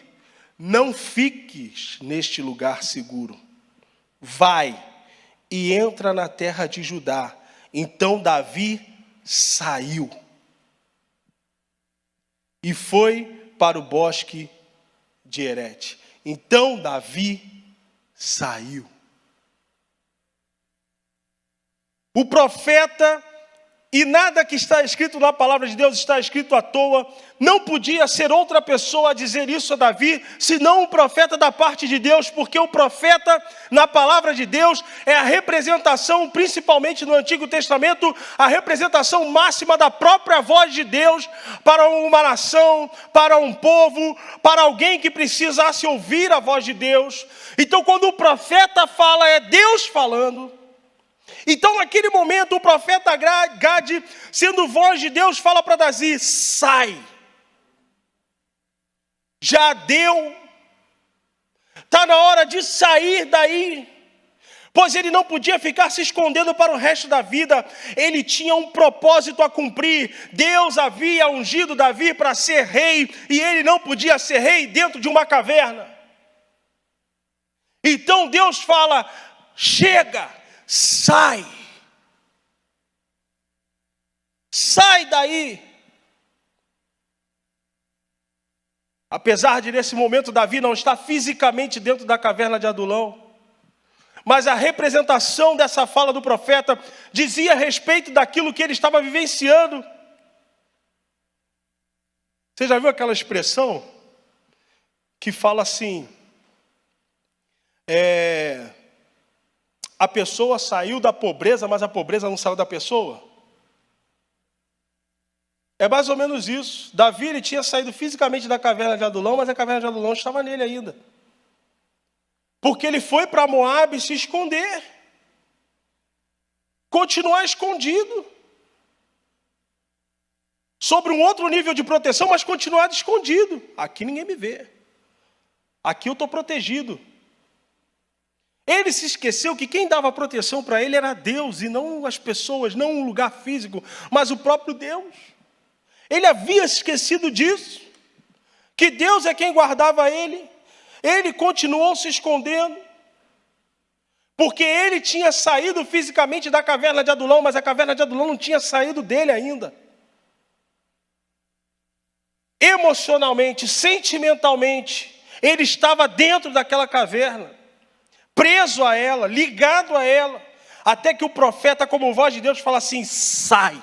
não fiques neste lugar seguro. Vai e entra na terra de Judá. Então Davi saiu e foi para o bosque de Herete. Então Davi saiu. O profeta, e nada que está escrito na palavra de Deus está escrito à toa, não podia ser outra pessoa a dizer isso a Davi, senão um profeta da parte de Deus, porque o profeta, na palavra de Deus, é a representação, principalmente no Antigo Testamento, a representação máxima da própria voz de Deus para uma nação, para um povo, para alguém que precisasse ouvir a voz de Deus. Então, quando o profeta fala, é Deus falando. Então, naquele momento, o profeta Gade, sendo voz de Deus, fala para Davi: sai. Já deu. Está na hora de sair daí. Pois ele não podia ficar se escondendo para o resto da vida. Ele tinha um propósito a cumprir. Deus havia ungido Davi para ser rei, e ele não podia ser rei dentro de uma caverna. Então Deus fala: chega. Sai. Sai daí. Apesar de nesse momento Davi não estar fisicamente dentro da caverna de Adulão, mas a representação dessa fala do profeta dizia a respeito daquilo que ele estava vivenciando. Você já viu aquela expressão? que fala assim, a pessoa saiu da pobreza, mas a pobreza não saiu da pessoa. É mais ou menos isso. Davi, ele tinha saído fisicamente da caverna de Adulão, mas a caverna de Adulão estava nele ainda. Porque ele foi para Moabe se esconder. Continuar escondido. Sobre um outro nível de proteção, mas continuar escondido. Aqui ninguém me vê. Aqui eu estou protegido. Ele se esqueceu que quem dava proteção para ele era Deus, e não as pessoas, não um lugar físico, mas o próprio Deus. Ele havia esquecido disso, que Deus é quem guardava ele. Ele continuou se escondendo, porque ele tinha saído fisicamente da caverna de Adulão, mas a caverna de Adulão não tinha saído dele ainda. Emocionalmente, sentimentalmente, ele estava dentro daquela caverna, preso a ela, ligado a ela, até que o profeta, como voz de Deus, fala assim, sai.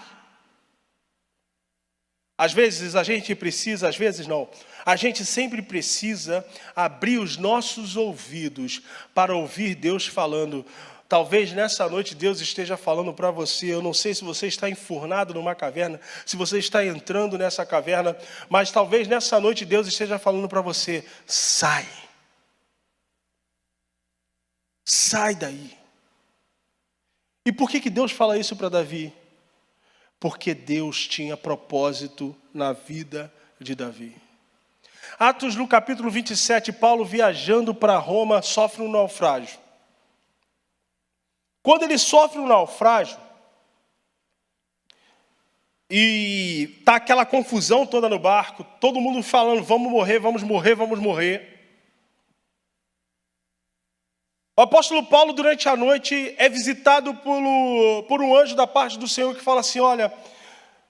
Às vezes a gente precisa, às vezes não. A gente sempre precisa abrir os nossos ouvidos para ouvir Deus falando. Talvez nessa noite Deus esteja falando para você. Eu não sei se você está enfurnado numa caverna, se você está entrando nessa caverna, mas talvez nessa noite Deus esteja falando para você, sai. Sai daí. E por que Deus fala isso para Davi? Porque Deus tinha propósito na vida de Davi. Atos no capítulo 27, Paulo viajando para Roma sofre um naufrágio. Quando ele sofre um naufrágio, e está aquela confusão toda no barco, todo mundo falando, vamos morrer, vamos morrer, vamos morrer. O apóstolo Paulo, durante a noite, é visitado por um anjo da parte do Senhor que fala assim, olha,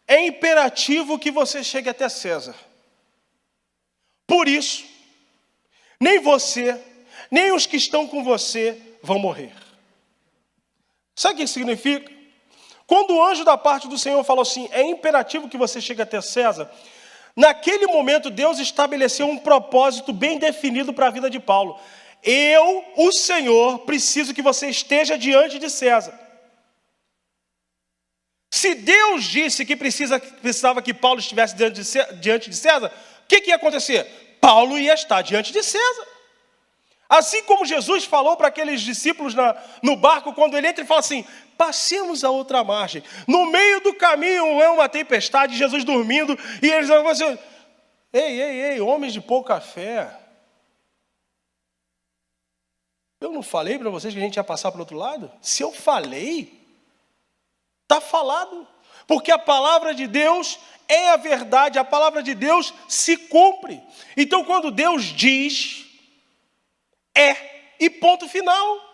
é imperativo que você chegue até César. Por isso, nem você, nem os que estão com você vão morrer. Sabe o que isso significa? Quando o anjo da parte do Senhor falou assim, é imperativo que você chegue até César, naquele momento Deus estabeleceu um propósito bem definido para a vida de Paulo. Eu, o Senhor, preciso que você esteja diante de César. Se Deus disse que precisava que Paulo estivesse diante de César, o que ia acontecer? Paulo ia estar diante de César. Assim como Jesus falou para aqueles discípulos no barco, quando ele entra e fala assim, passemos a outra margem. No meio do caminho é uma tempestade, Jesus dormindo, e eles vão assim, ei, homens de pouca fé. Eu não falei para vocês que a gente ia passar para o outro lado? Se eu falei, está falado. Porque a palavra de Deus é a verdade, a palavra de Deus se cumpre. Então, quando Deus diz, e ponto final.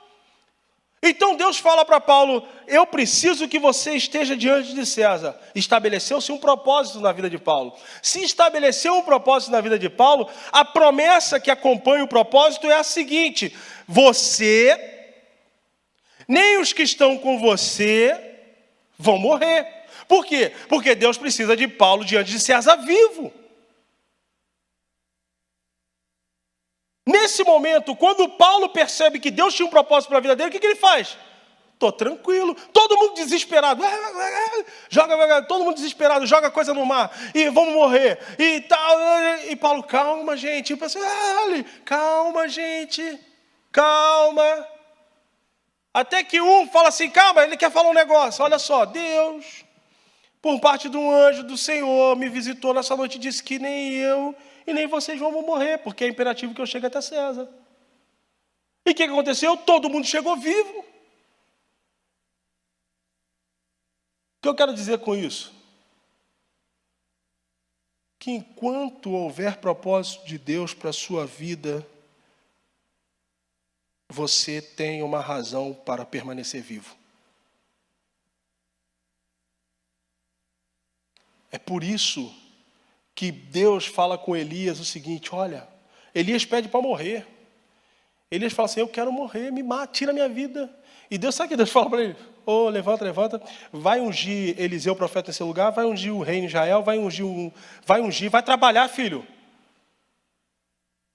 Então, Deus fala para Paulo, eu preciso que você esteja diante de César. Estabeleceu-se um propósito na vida de Paulo. Se estabeleceu um propósito na vida de Paulo, a promessa que acompanha o propósito é a seguinte, você, nem os que estão com você vão morrer. Por quê? Porque Deus precisa de Paulo diante de César vivo. Nesse momento, quando Paulo percebe que Deus tinha um propósito para a vida dele, o que ele faz? Estou tranquilo, todo mundo desesperado, todo mundo desesperado, joga coisa no mar, e vamos morrer, e tal, e Paulo, calma gente, eu pensei, calma gente, calma, até que um fala assim, calma, ele quer falar um negócio, olha só, Deus, por parte de um anjo do Senhor, me visitou nessa noite e disse que nem eu e nem vocês vão morrer, porque é imperativo que eu chegue até César. E o que aconteceu? Todo mundo chegou vivo. O que eu quero dizer com isso? Que enquanto houver propósito de Deus para a sua vida, você tem uma razão para permanecer vivo. É por isso que Deus fala com Elias o seguinte, olha, Elias pede para morrer. Elias fala assim, eu quero morrer, me mata, tira a minha vida. E Deus, sabe o que Deus fala para ele? Levanta, vai ungir Eliseu, o profeta, nesse lugar, vai ungir o rei em Israel, vai trabalhar, filho.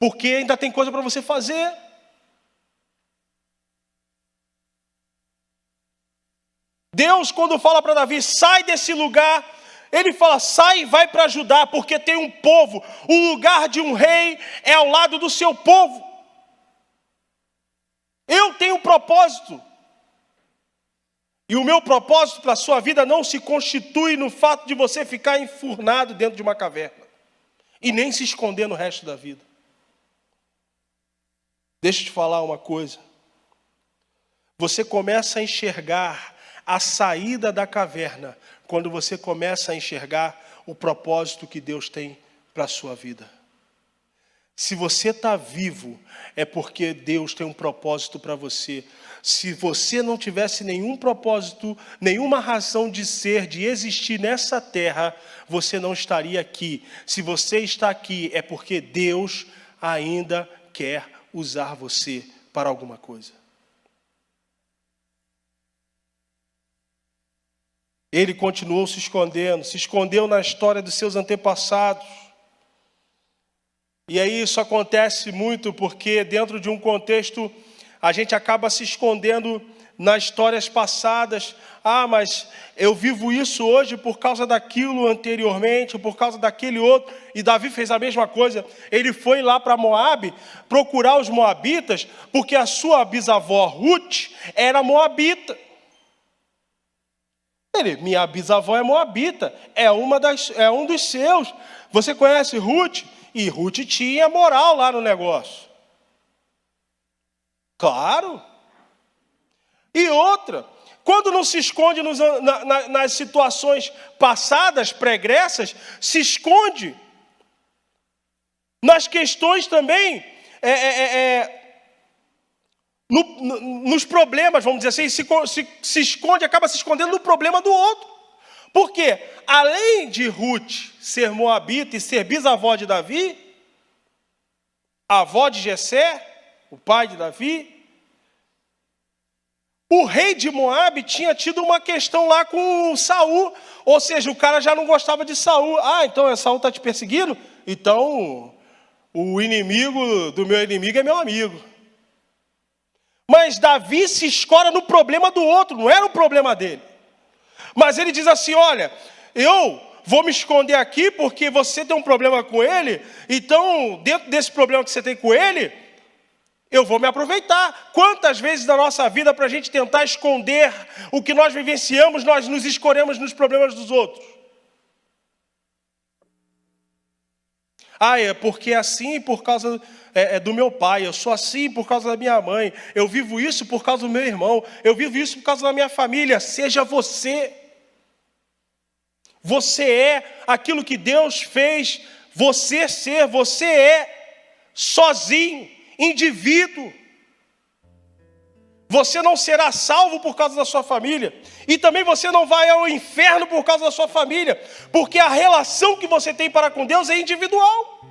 Porque ainda tem coisa para você fazer. Deus, quando fala para Davi, sai desse lugar, ele fala, sai e vai para Judá, porque tem um povo. O lugar de um rei é ao lado do seu povo. Eu tenho um propósito. E o meu propósito para a sua vida não se constitui no fato de você ficar enfurnado dentro de uma caverna. E nem se esconder no resto da vida. Deixa eu te falar uma coisa. Você começa a enxergar a saída da caverna quando você começa a enxergar o propósito que Deus tem para a sua vida. Se você está vivo, é porque Deus tem um propósito para você. Se você não tivesse nenhum propósito, nenhuma razão de ser, de existir nessa terra, você não estaria aqui. Se você está aqui, é porque Deus ainda quer usar você para alguma coisa. Ele continuou se escondeu na história dos seus antepassados. E aí isso acontece muito porque dentro de um contexto a gente acaba se escondendo nas histórias passadas. Ah, mas eu vivo isso hoje por causa daquilo anteriormente, por causa daquele outro. E Davi fez a mesma coisa. Ele foi lá para Moabe procurar os moabitas, porque a sua bisavó Ruth era moabita. Minha bisavó é moabita, é um dos seus. Você conhece Ruth? E Ruth tinha moral lá no negócio. Claro. E outra, quando não se esconde nas situações passadas, pregressas, se esconde nas questões também, nos problemas, vamos dizer assim, se esconde, acaba se escondendo no problema do outro. Porque, além de Ruth ser moabita e ser bisavó de Davi, avó de Jessé, o pai de Davi, o rei de Moabe tinha tido uma questão lá com Saul, ou seja, o cara já não gostava de Saul. Ah, então Saul está te perseguindo? Então, o inimigo do meu inimigo é meu amigo. Mas Davi se escora no problema do outro, não era o problema dele. Mas ele diz assim, olha, eu vou me esconder aqui porque você tem um problema com ele, então dentro desse problema que você tem com ele, eu vou me aproveitar. Quantas vezes na nossa vida, para a gente tentar esconder o que nós vivenciamos, nós nos escoremos nos problemas dos outros? Ah, é porque é assim por causa do meu pai, eu sou assim por causa da minha mãe, eu vivo isso por causa do meu irmão, eu vivo isso por causa da minha família. Seja você. Você é aquilo que Deus fez você ser, você é sozinho, indivíduo. Você não será salvo por causa da sua família. E também você não vai ao inferno por causa da sua família. Porque a relação que você tem para com Deus é individual.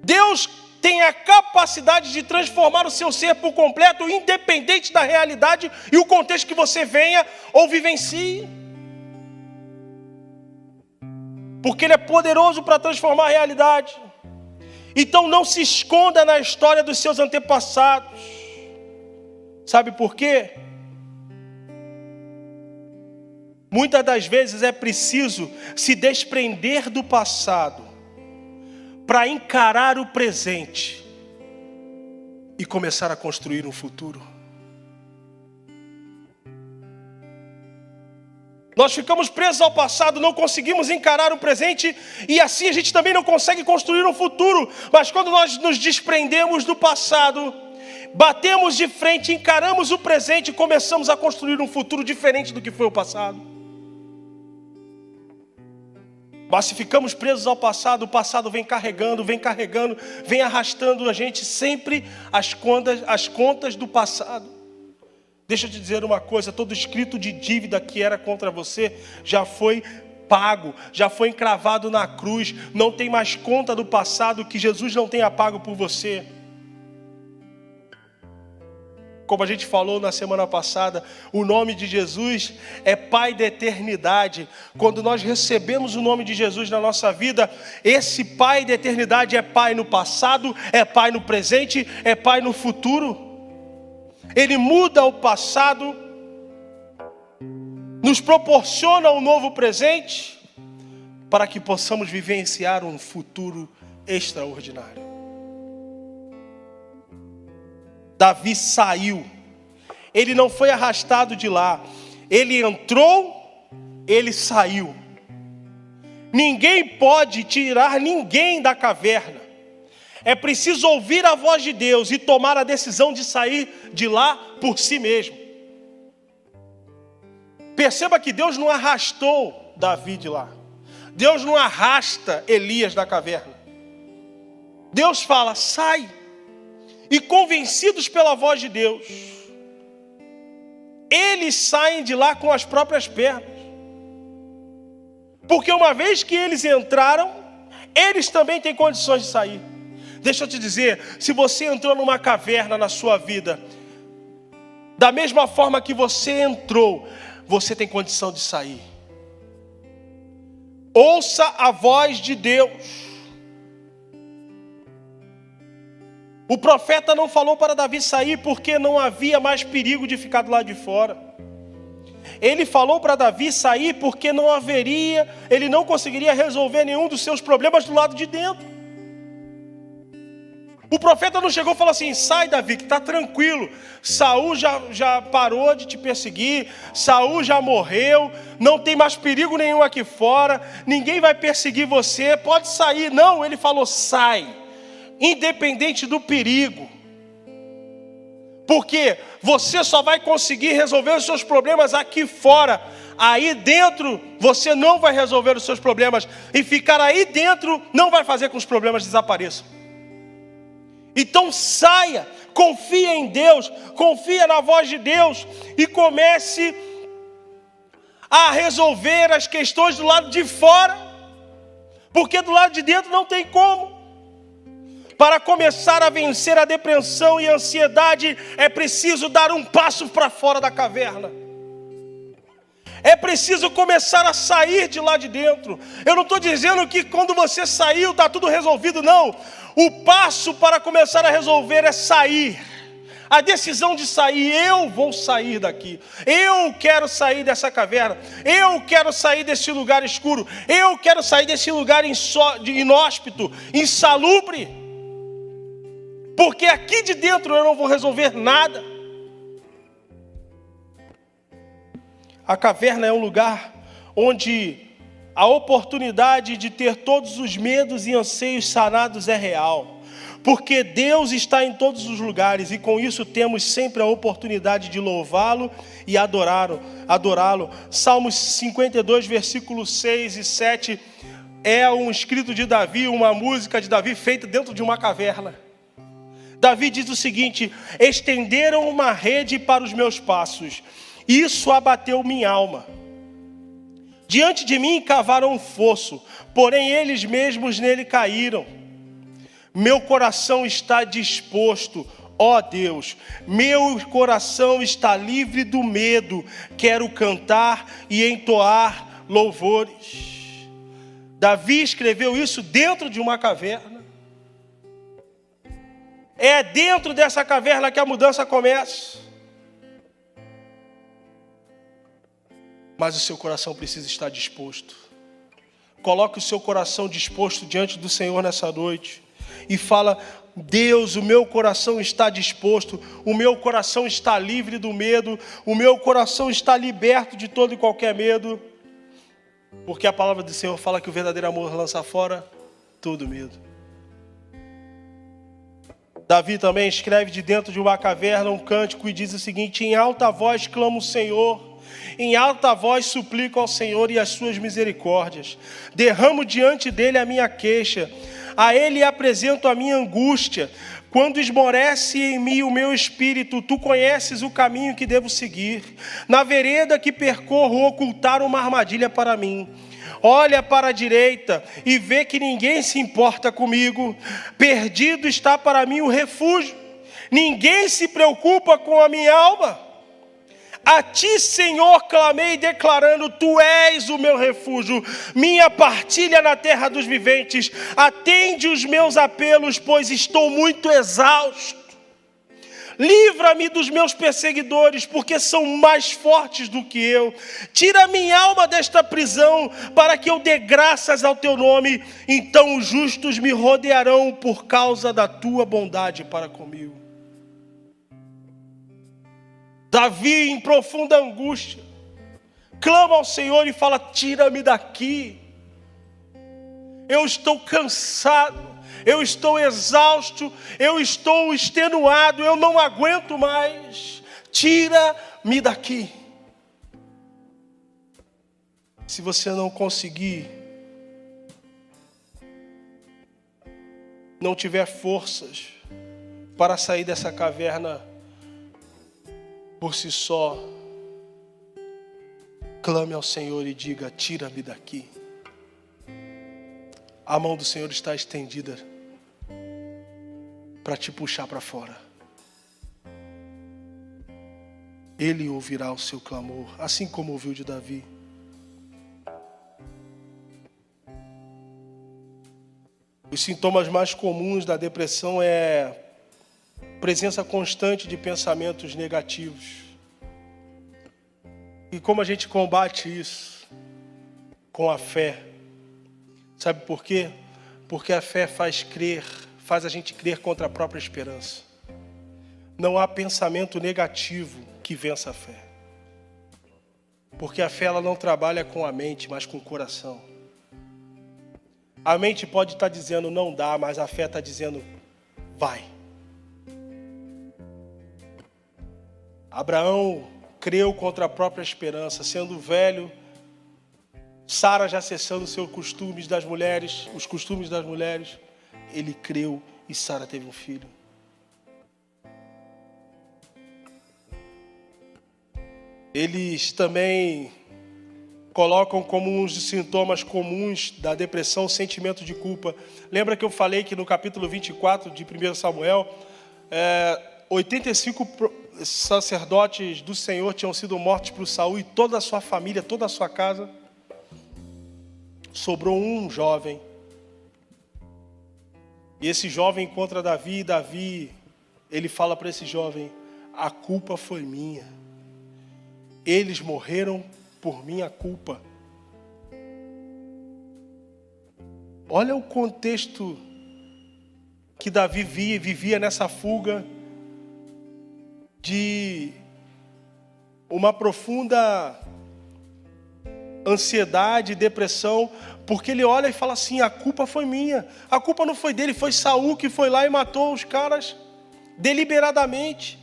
Deus tem a capacidade de transformar o seu ser por completo, independente da realidade e o contexto que você venha ou vivencie. Porque Ele é poderoso para transformar a realidade. Então não se esconda na história dos seus antepassados. Sabe por quê? Muitas das vezes é preciso se desprender do passado para encarar o presente e começar a construir um futuro. Nós ficamos presos ao passado, não conseguimos encarar o presente e assim a gente também não consegue construir um futuro. Mas quando nós nos desprendemos do passado, batemos de frente, encaramos o presente e começamos a construir um futuro diferente do que foi o passado. Mas se ficamos presos ao passado, o passado vem carregando, vem arrastando a gente sempre as contas do passado. Deixa eu te dizer uma coisa, todo escrito de dívida que era contra você já foi pago, já foi encravado na cruz. Não tem mais conta do passado que Jesus não tenha pago por você. Como a gente falou na semana passada, o nome de Jesus é Pai da eternidade. Quando nós recebemos o nome de Jesus na nossa vida, esse Pai da eternidade é Pai no passado, é Pai no presente, é Pai no futuro. Ele muda o passado, nos proporciona um novo presente, para que possamos vivenciar um futuro extraordinário. Davi saiu, ele não foi arrastado de lá, ele entrou, ele saiu. Ninguém pode tirar ninguém da caverna. É preciso ouvir a voz de Deus e tomar a decisão de sair de lá por si mesmo. Perceba que Deus não arrastou Davi de lá. Deus não arrasta Elias da caverna. Deus fala, sai. E convencidos pela voz de Deus, eles saem de lá com as próprias pernas. Porque uma vez que eles entraram, eles também têm condições de sair. Deixa eu te dizer, se você entrou numa caverna na sua vida, da mesma forma que você entrou, você tem condição de sair. Ouça a voz de Deus. O profeta não falou para Davi sair porque não havia mais perigo de ficar do lado de fora. Ele falou para Davi sair porque ele não conseguiria resolver nenhum dos seus problemas do lado de dentro. O profeta não chegou e falou assim, sai Davi, que está tranquilo. Saul já parou de te perseguir, Saul já morreu, não tem mais perigo nenhum aqui fora, ninguém vai perseguir você, pode sair. Não, ele falou, sai. Independente do perigo, porque você só vai conseguir resolver os seus problemas aqui fora. Aí dentro você não vai resolver os seus problemas, e ficar aí dentro não vai fazer com que os problemas desapareçam. Então saia, confia em Deus, confia na voz de Deus e comece a resolver as questões do lado de fora, porque do lado de dentro não tem como. Para começar a vencer a depressão e a ansiedade, é preciso dar um passo para fora da caverna. É preciso começar a sair de lá de dentro. Eu não estou dizendo que quando você saiu está tudo resolvido, não. O passo para começar a resolver é sair. A decisão de sair, eu vou sair daqui. Eu quero sair dessa caverna. Eu quero sair desse lugar escuro. Eu quero sair desse lugar inóspito, insalubre. Porque aqui de dentro eu não vou resolver nada. A caverna é um lugar onde a oportunidade de ter todos os medos e anseios sanados é real. Porque Deus está em todos os lugares e com isso temos sempre a oportunidade de louvá-lo e adorá-lo. Salmos 52, versículos 6 e 7 é um escrito de Davi, uma música de Davi feita dentro de uma caverna. Davi diz o seguinte: estenderam uma rede para os meus passos, isso abateu minha alma. Diante de mim cavaram um fosso, porém eles mesmos nele caíram. Meu coração está disposto, ó Deus, meu coração está livre do medo, quero cantar e entoar louvores. Davi escreveu isso dentro de uma caverna. É dentro dessa caverna que a mudança começa. Mas o seu coração precisa estar disposto. Coloque o seu coração disposto diante do Senhor nessa noite. E fala: Deus, o meu coração está disposto. O meu coração está livre do medo. O meu coração está liberto de todo e qualquer medo. Porque a palavra do Senhor fala que o verdadeiro amor lança fora todo medo. Davi também escreve de dentro de uma caverna um cântico e diz o seguinte: em alta voz clamo o Senhor, em alta voz suplico ao Senhor e as suas misericórdias. Derramo diante dele a minha queixa, a ele apresento a minha angústia. Quando esmorece em mim o meu espírito, tu conheces o caminho que devo seguir. Na vereda que percorro ocultaram uma armadilha para mim. Olha para a direita e vê que ninguém se importa comigo. Perdido está para mim o refúgio. Ninguém se preocupa com a minha alma. A ti, Senhor, clamei, declarando: tu és o meu refúgio, minha partilha na terra dos viventes. Atende os meus apelos, pois estou muito exausto. Livra-me dos meus perseguidores, porque são mais fortes do que eu. Tira minha alma desta prisão, para que eu dê graças ao teu nome. Então os justos me rodearão por causa da tua bondade para comigo. Davi, em profunda angústia, clama ao Senhor e fala: tira-me daqui. Eu estou cansado, eu estou exausto, eu estou extenuado, eu não aguento mais. Tira-me daqui. Se você não conseguir, não tiver forças para sair dessa caverna por si só, clame ao Senhor e diga: tira-me daqui. A mão do Senhor está estendida para te puxar para fora. Ele ouvirá o seu clamor, assim como ouviu de Davi. Os sintomas mais comuns da depressão é presença constante de pensamentos negativos. E como a gente combate isso? Com a fé. Sabe por quê? Porque a fé faz a gente crer contra a própria esperança. Não há pensamento negativo que vença a fé. Porque a fé ela não trabalha com a mente, mas com o coração. A mente pode estar dizendo não dá, mas a fé está dizendo vai. Abraão creu contra a própria esperança, sendo velho, Sara já cessando os costumes das mulheres, ele creu e Sara teve um filho. Eles também colocam como um dos sintomas comuns da depressão o sentimento de culpa. Lembra que eu falei que no capítulo 24 de 1 Samuel, 85 sacerdotes do Senhor tinham sido mortos por Saul e toda a sua família, toda a sua casa. Sobrou um jovem. E esse jovem encontra Davi, e Davi, ele fala para esse jovem: a culpa foi minha. Eles morreram por minha culpa. Olha o contexto que Davi vivia nessa fuga de uma profunda ansiedade, depressão, porque ele olha e fala assim: a culpa foi minha. A culpa não foi dele, foi Saul que foi lá e matou os caras deliberadamente.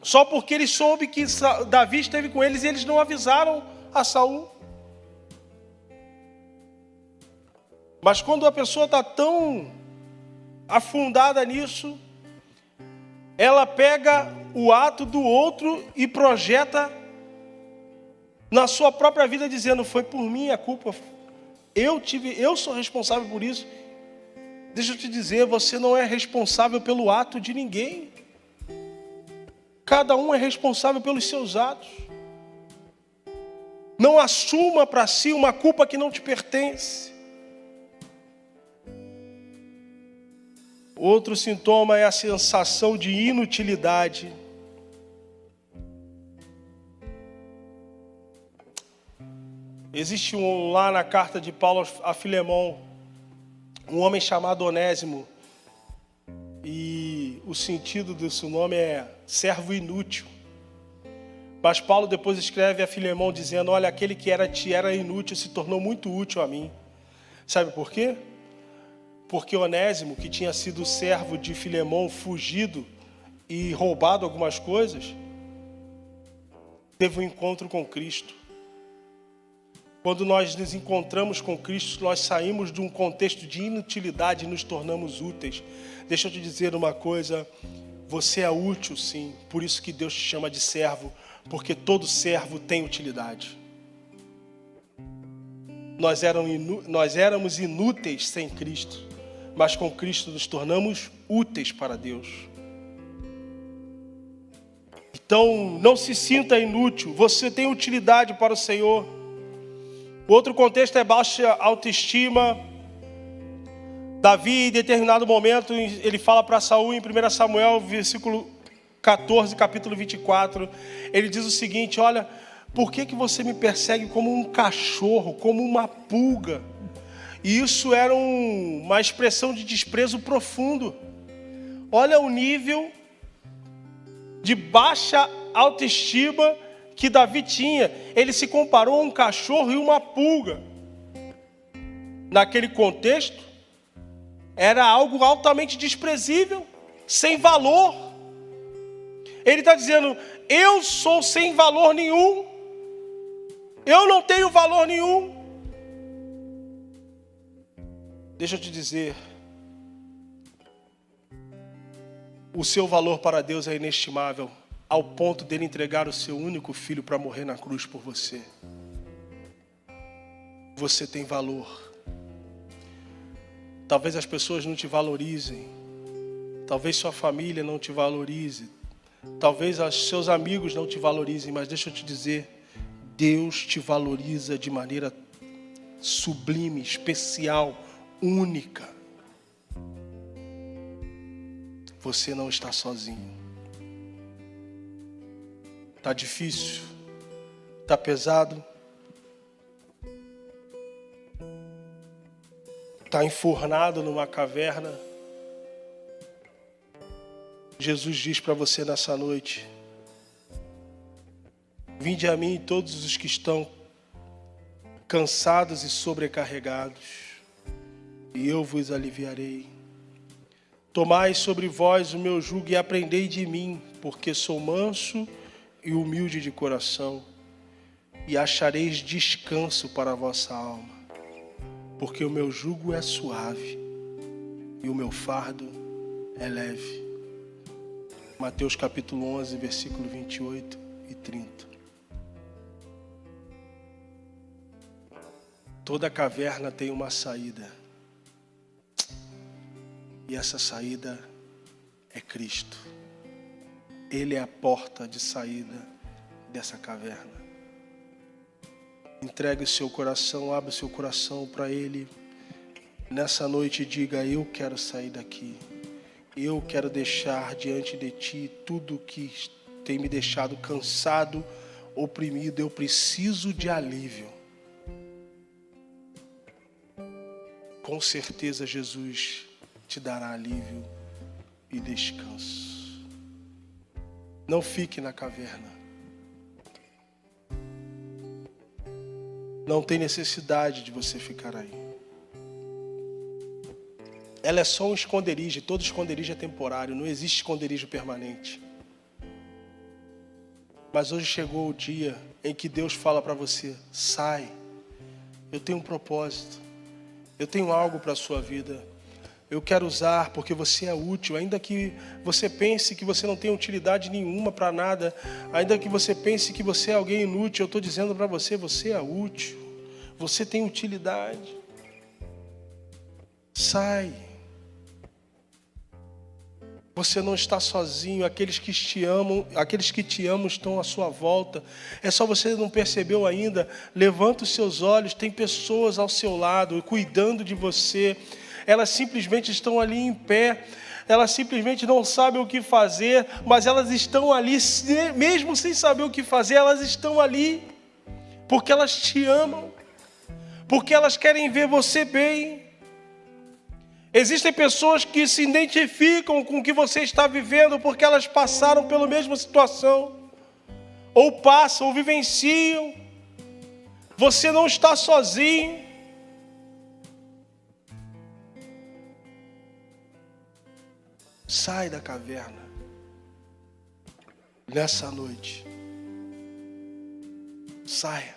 Só porque ele soube que Davi esteve com eles e eles não avisaram a Saul. Mas quando a pessoa está tão afundada nisso, ela pega o ato do outro e projeta na sua própria vida, dizendo: foi por mim a culpa. Eu sou responsável por isso. Deixa eu te dizer, você não é responsável pelo ato de ninguém. Cada um é responsável pelos seus atos. Não assuma para si uma culpa que não te pertence. Outro sintoma é a sensação de inutilidade. Existe lá na carta de Paulo a Filemão, um homem chamado Onésimo. E o sentido desse nome é servo inútil. Mas Paulo depois escreve a Filemão dizendo: olha, aquele que te era inútil se tornou muito útil a mim. Sabe por quê? Porque Onésimo, que tinha sido servo de Filemão, fugido e roubado algumas coisas, teve um encontro com Cristo. Quando nós nos encontramos com Cristo, nós saímos de um contexto de inutilidade e nos tornamos úteis. Deixa eu te dizer uma coisa, você é útil sim, por isso que Deus te chama de servo, porque todo servo tem utilidade. Nós éramos inúteis sem Cristo, mas com Cristo nos tornamos úteis para Deus. Então, não se sinta inútil. Você tem utilidade para o Senhor. O outro contexto é baixa autoestima. Davi, em determinado momento, ele fala para Saul, em 1 Samuel, versículo 14, capítulo 24. Ele diz o seguinte: olha, por que você me persegue como um cachorro, como uma pulga? E isso era uma expressão de desprezo profundo. Olha o nível de baixa autoestima que Davi tinha. Ele se comparou a um cachorro e uma pulga. Naquele contexto, era algo altamente desprezível, sem valor. Ele está dizendo: eu sou sem valor nenhum. Eu não tenho valor nenhum. Deixa eu te dizer, o seu valor para Deus é inestimável, ao ponto dele entregar o seu único filho para morrer na cruz por você. Você tem valor. Talvez as pessoas não te valorizem. Talvez sua família não te valorize. Talvez os seus amigos não te valorizem. Mas deixa eu te dizer, Deus te valoriza de maneira sublime, especial, única. Você não está sozinho. Está difícil? Está pesado? Está enfornado numa caverna? Jesus diz para você nessa noite: vinde a mim todos os que estão cansados e sobrecarregados, e eu vos aliviarei. Tomai sobre vós o meu jugo e aprendei de mim, porque sou manso e humilde de coração, e achareis descanso para a vossa alma. Porque o meu jugo é suave e o meu fardo é leve. Mateus capítulo 11, versículo 28 e 30. Toda caverna tem uma saída. E essa saída é Cristo. Ele é a porta de saída dessa caverna. Entregue o seu coração, abra o seu coração para Ele. Nessa noite diga: eu quero sair daqui. Eu quero deixar diante de Ti tudo que tem me deixado cansado, oprimido. Eu preciso de alívio. Com certeza Jesus te dará alívio e descanso. Não fique na caverna. Não tem necessidade de você ficar aí. Ela é só um esconderijo. Todo esconderijo é temporário. Não existe esconderijo permanente. Mas hoje chegou o dia em que Deus fala para você: sai. Eu tenho um propósito. Eu tenho algo para a sua vida. Eu quero usar porque você é útil. Ainda que você pense que você não tem utilidade nenhuma para nada. Ainda que você pense que você é alguém inútil. Eu estou dizendo para você: você é útil. Você tem utilidade. Sai. Você não está sozinho. Aqueles que te amam estão à sua volta. É só você não percebeu ainda. Levanta os seus olhos. Tem pessoas ao seu lado cuidando de você. Elas simplesmente estão ali em pé. Elas simplesmente não sabem o que fazer, mas elas estão ali, mesmo sem saber o que fazer, elas estão ali, porque elas te amam, porque elas querem ver você bem. Existem pessoas que se identificam com o que você está vivendo, porque elas passaram pela mesma situação, ou passam, ou vivenciam. Você não está sozinho. Sai da caverna nessa noite. Saia.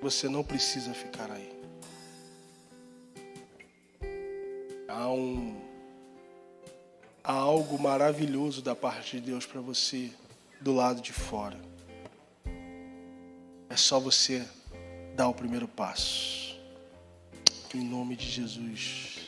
Você não precisa ficar aí. Há algo maravilhoso da parte de Deus para você do lado de fora. É só você dar o primeiro passo. Em nome de Jesus.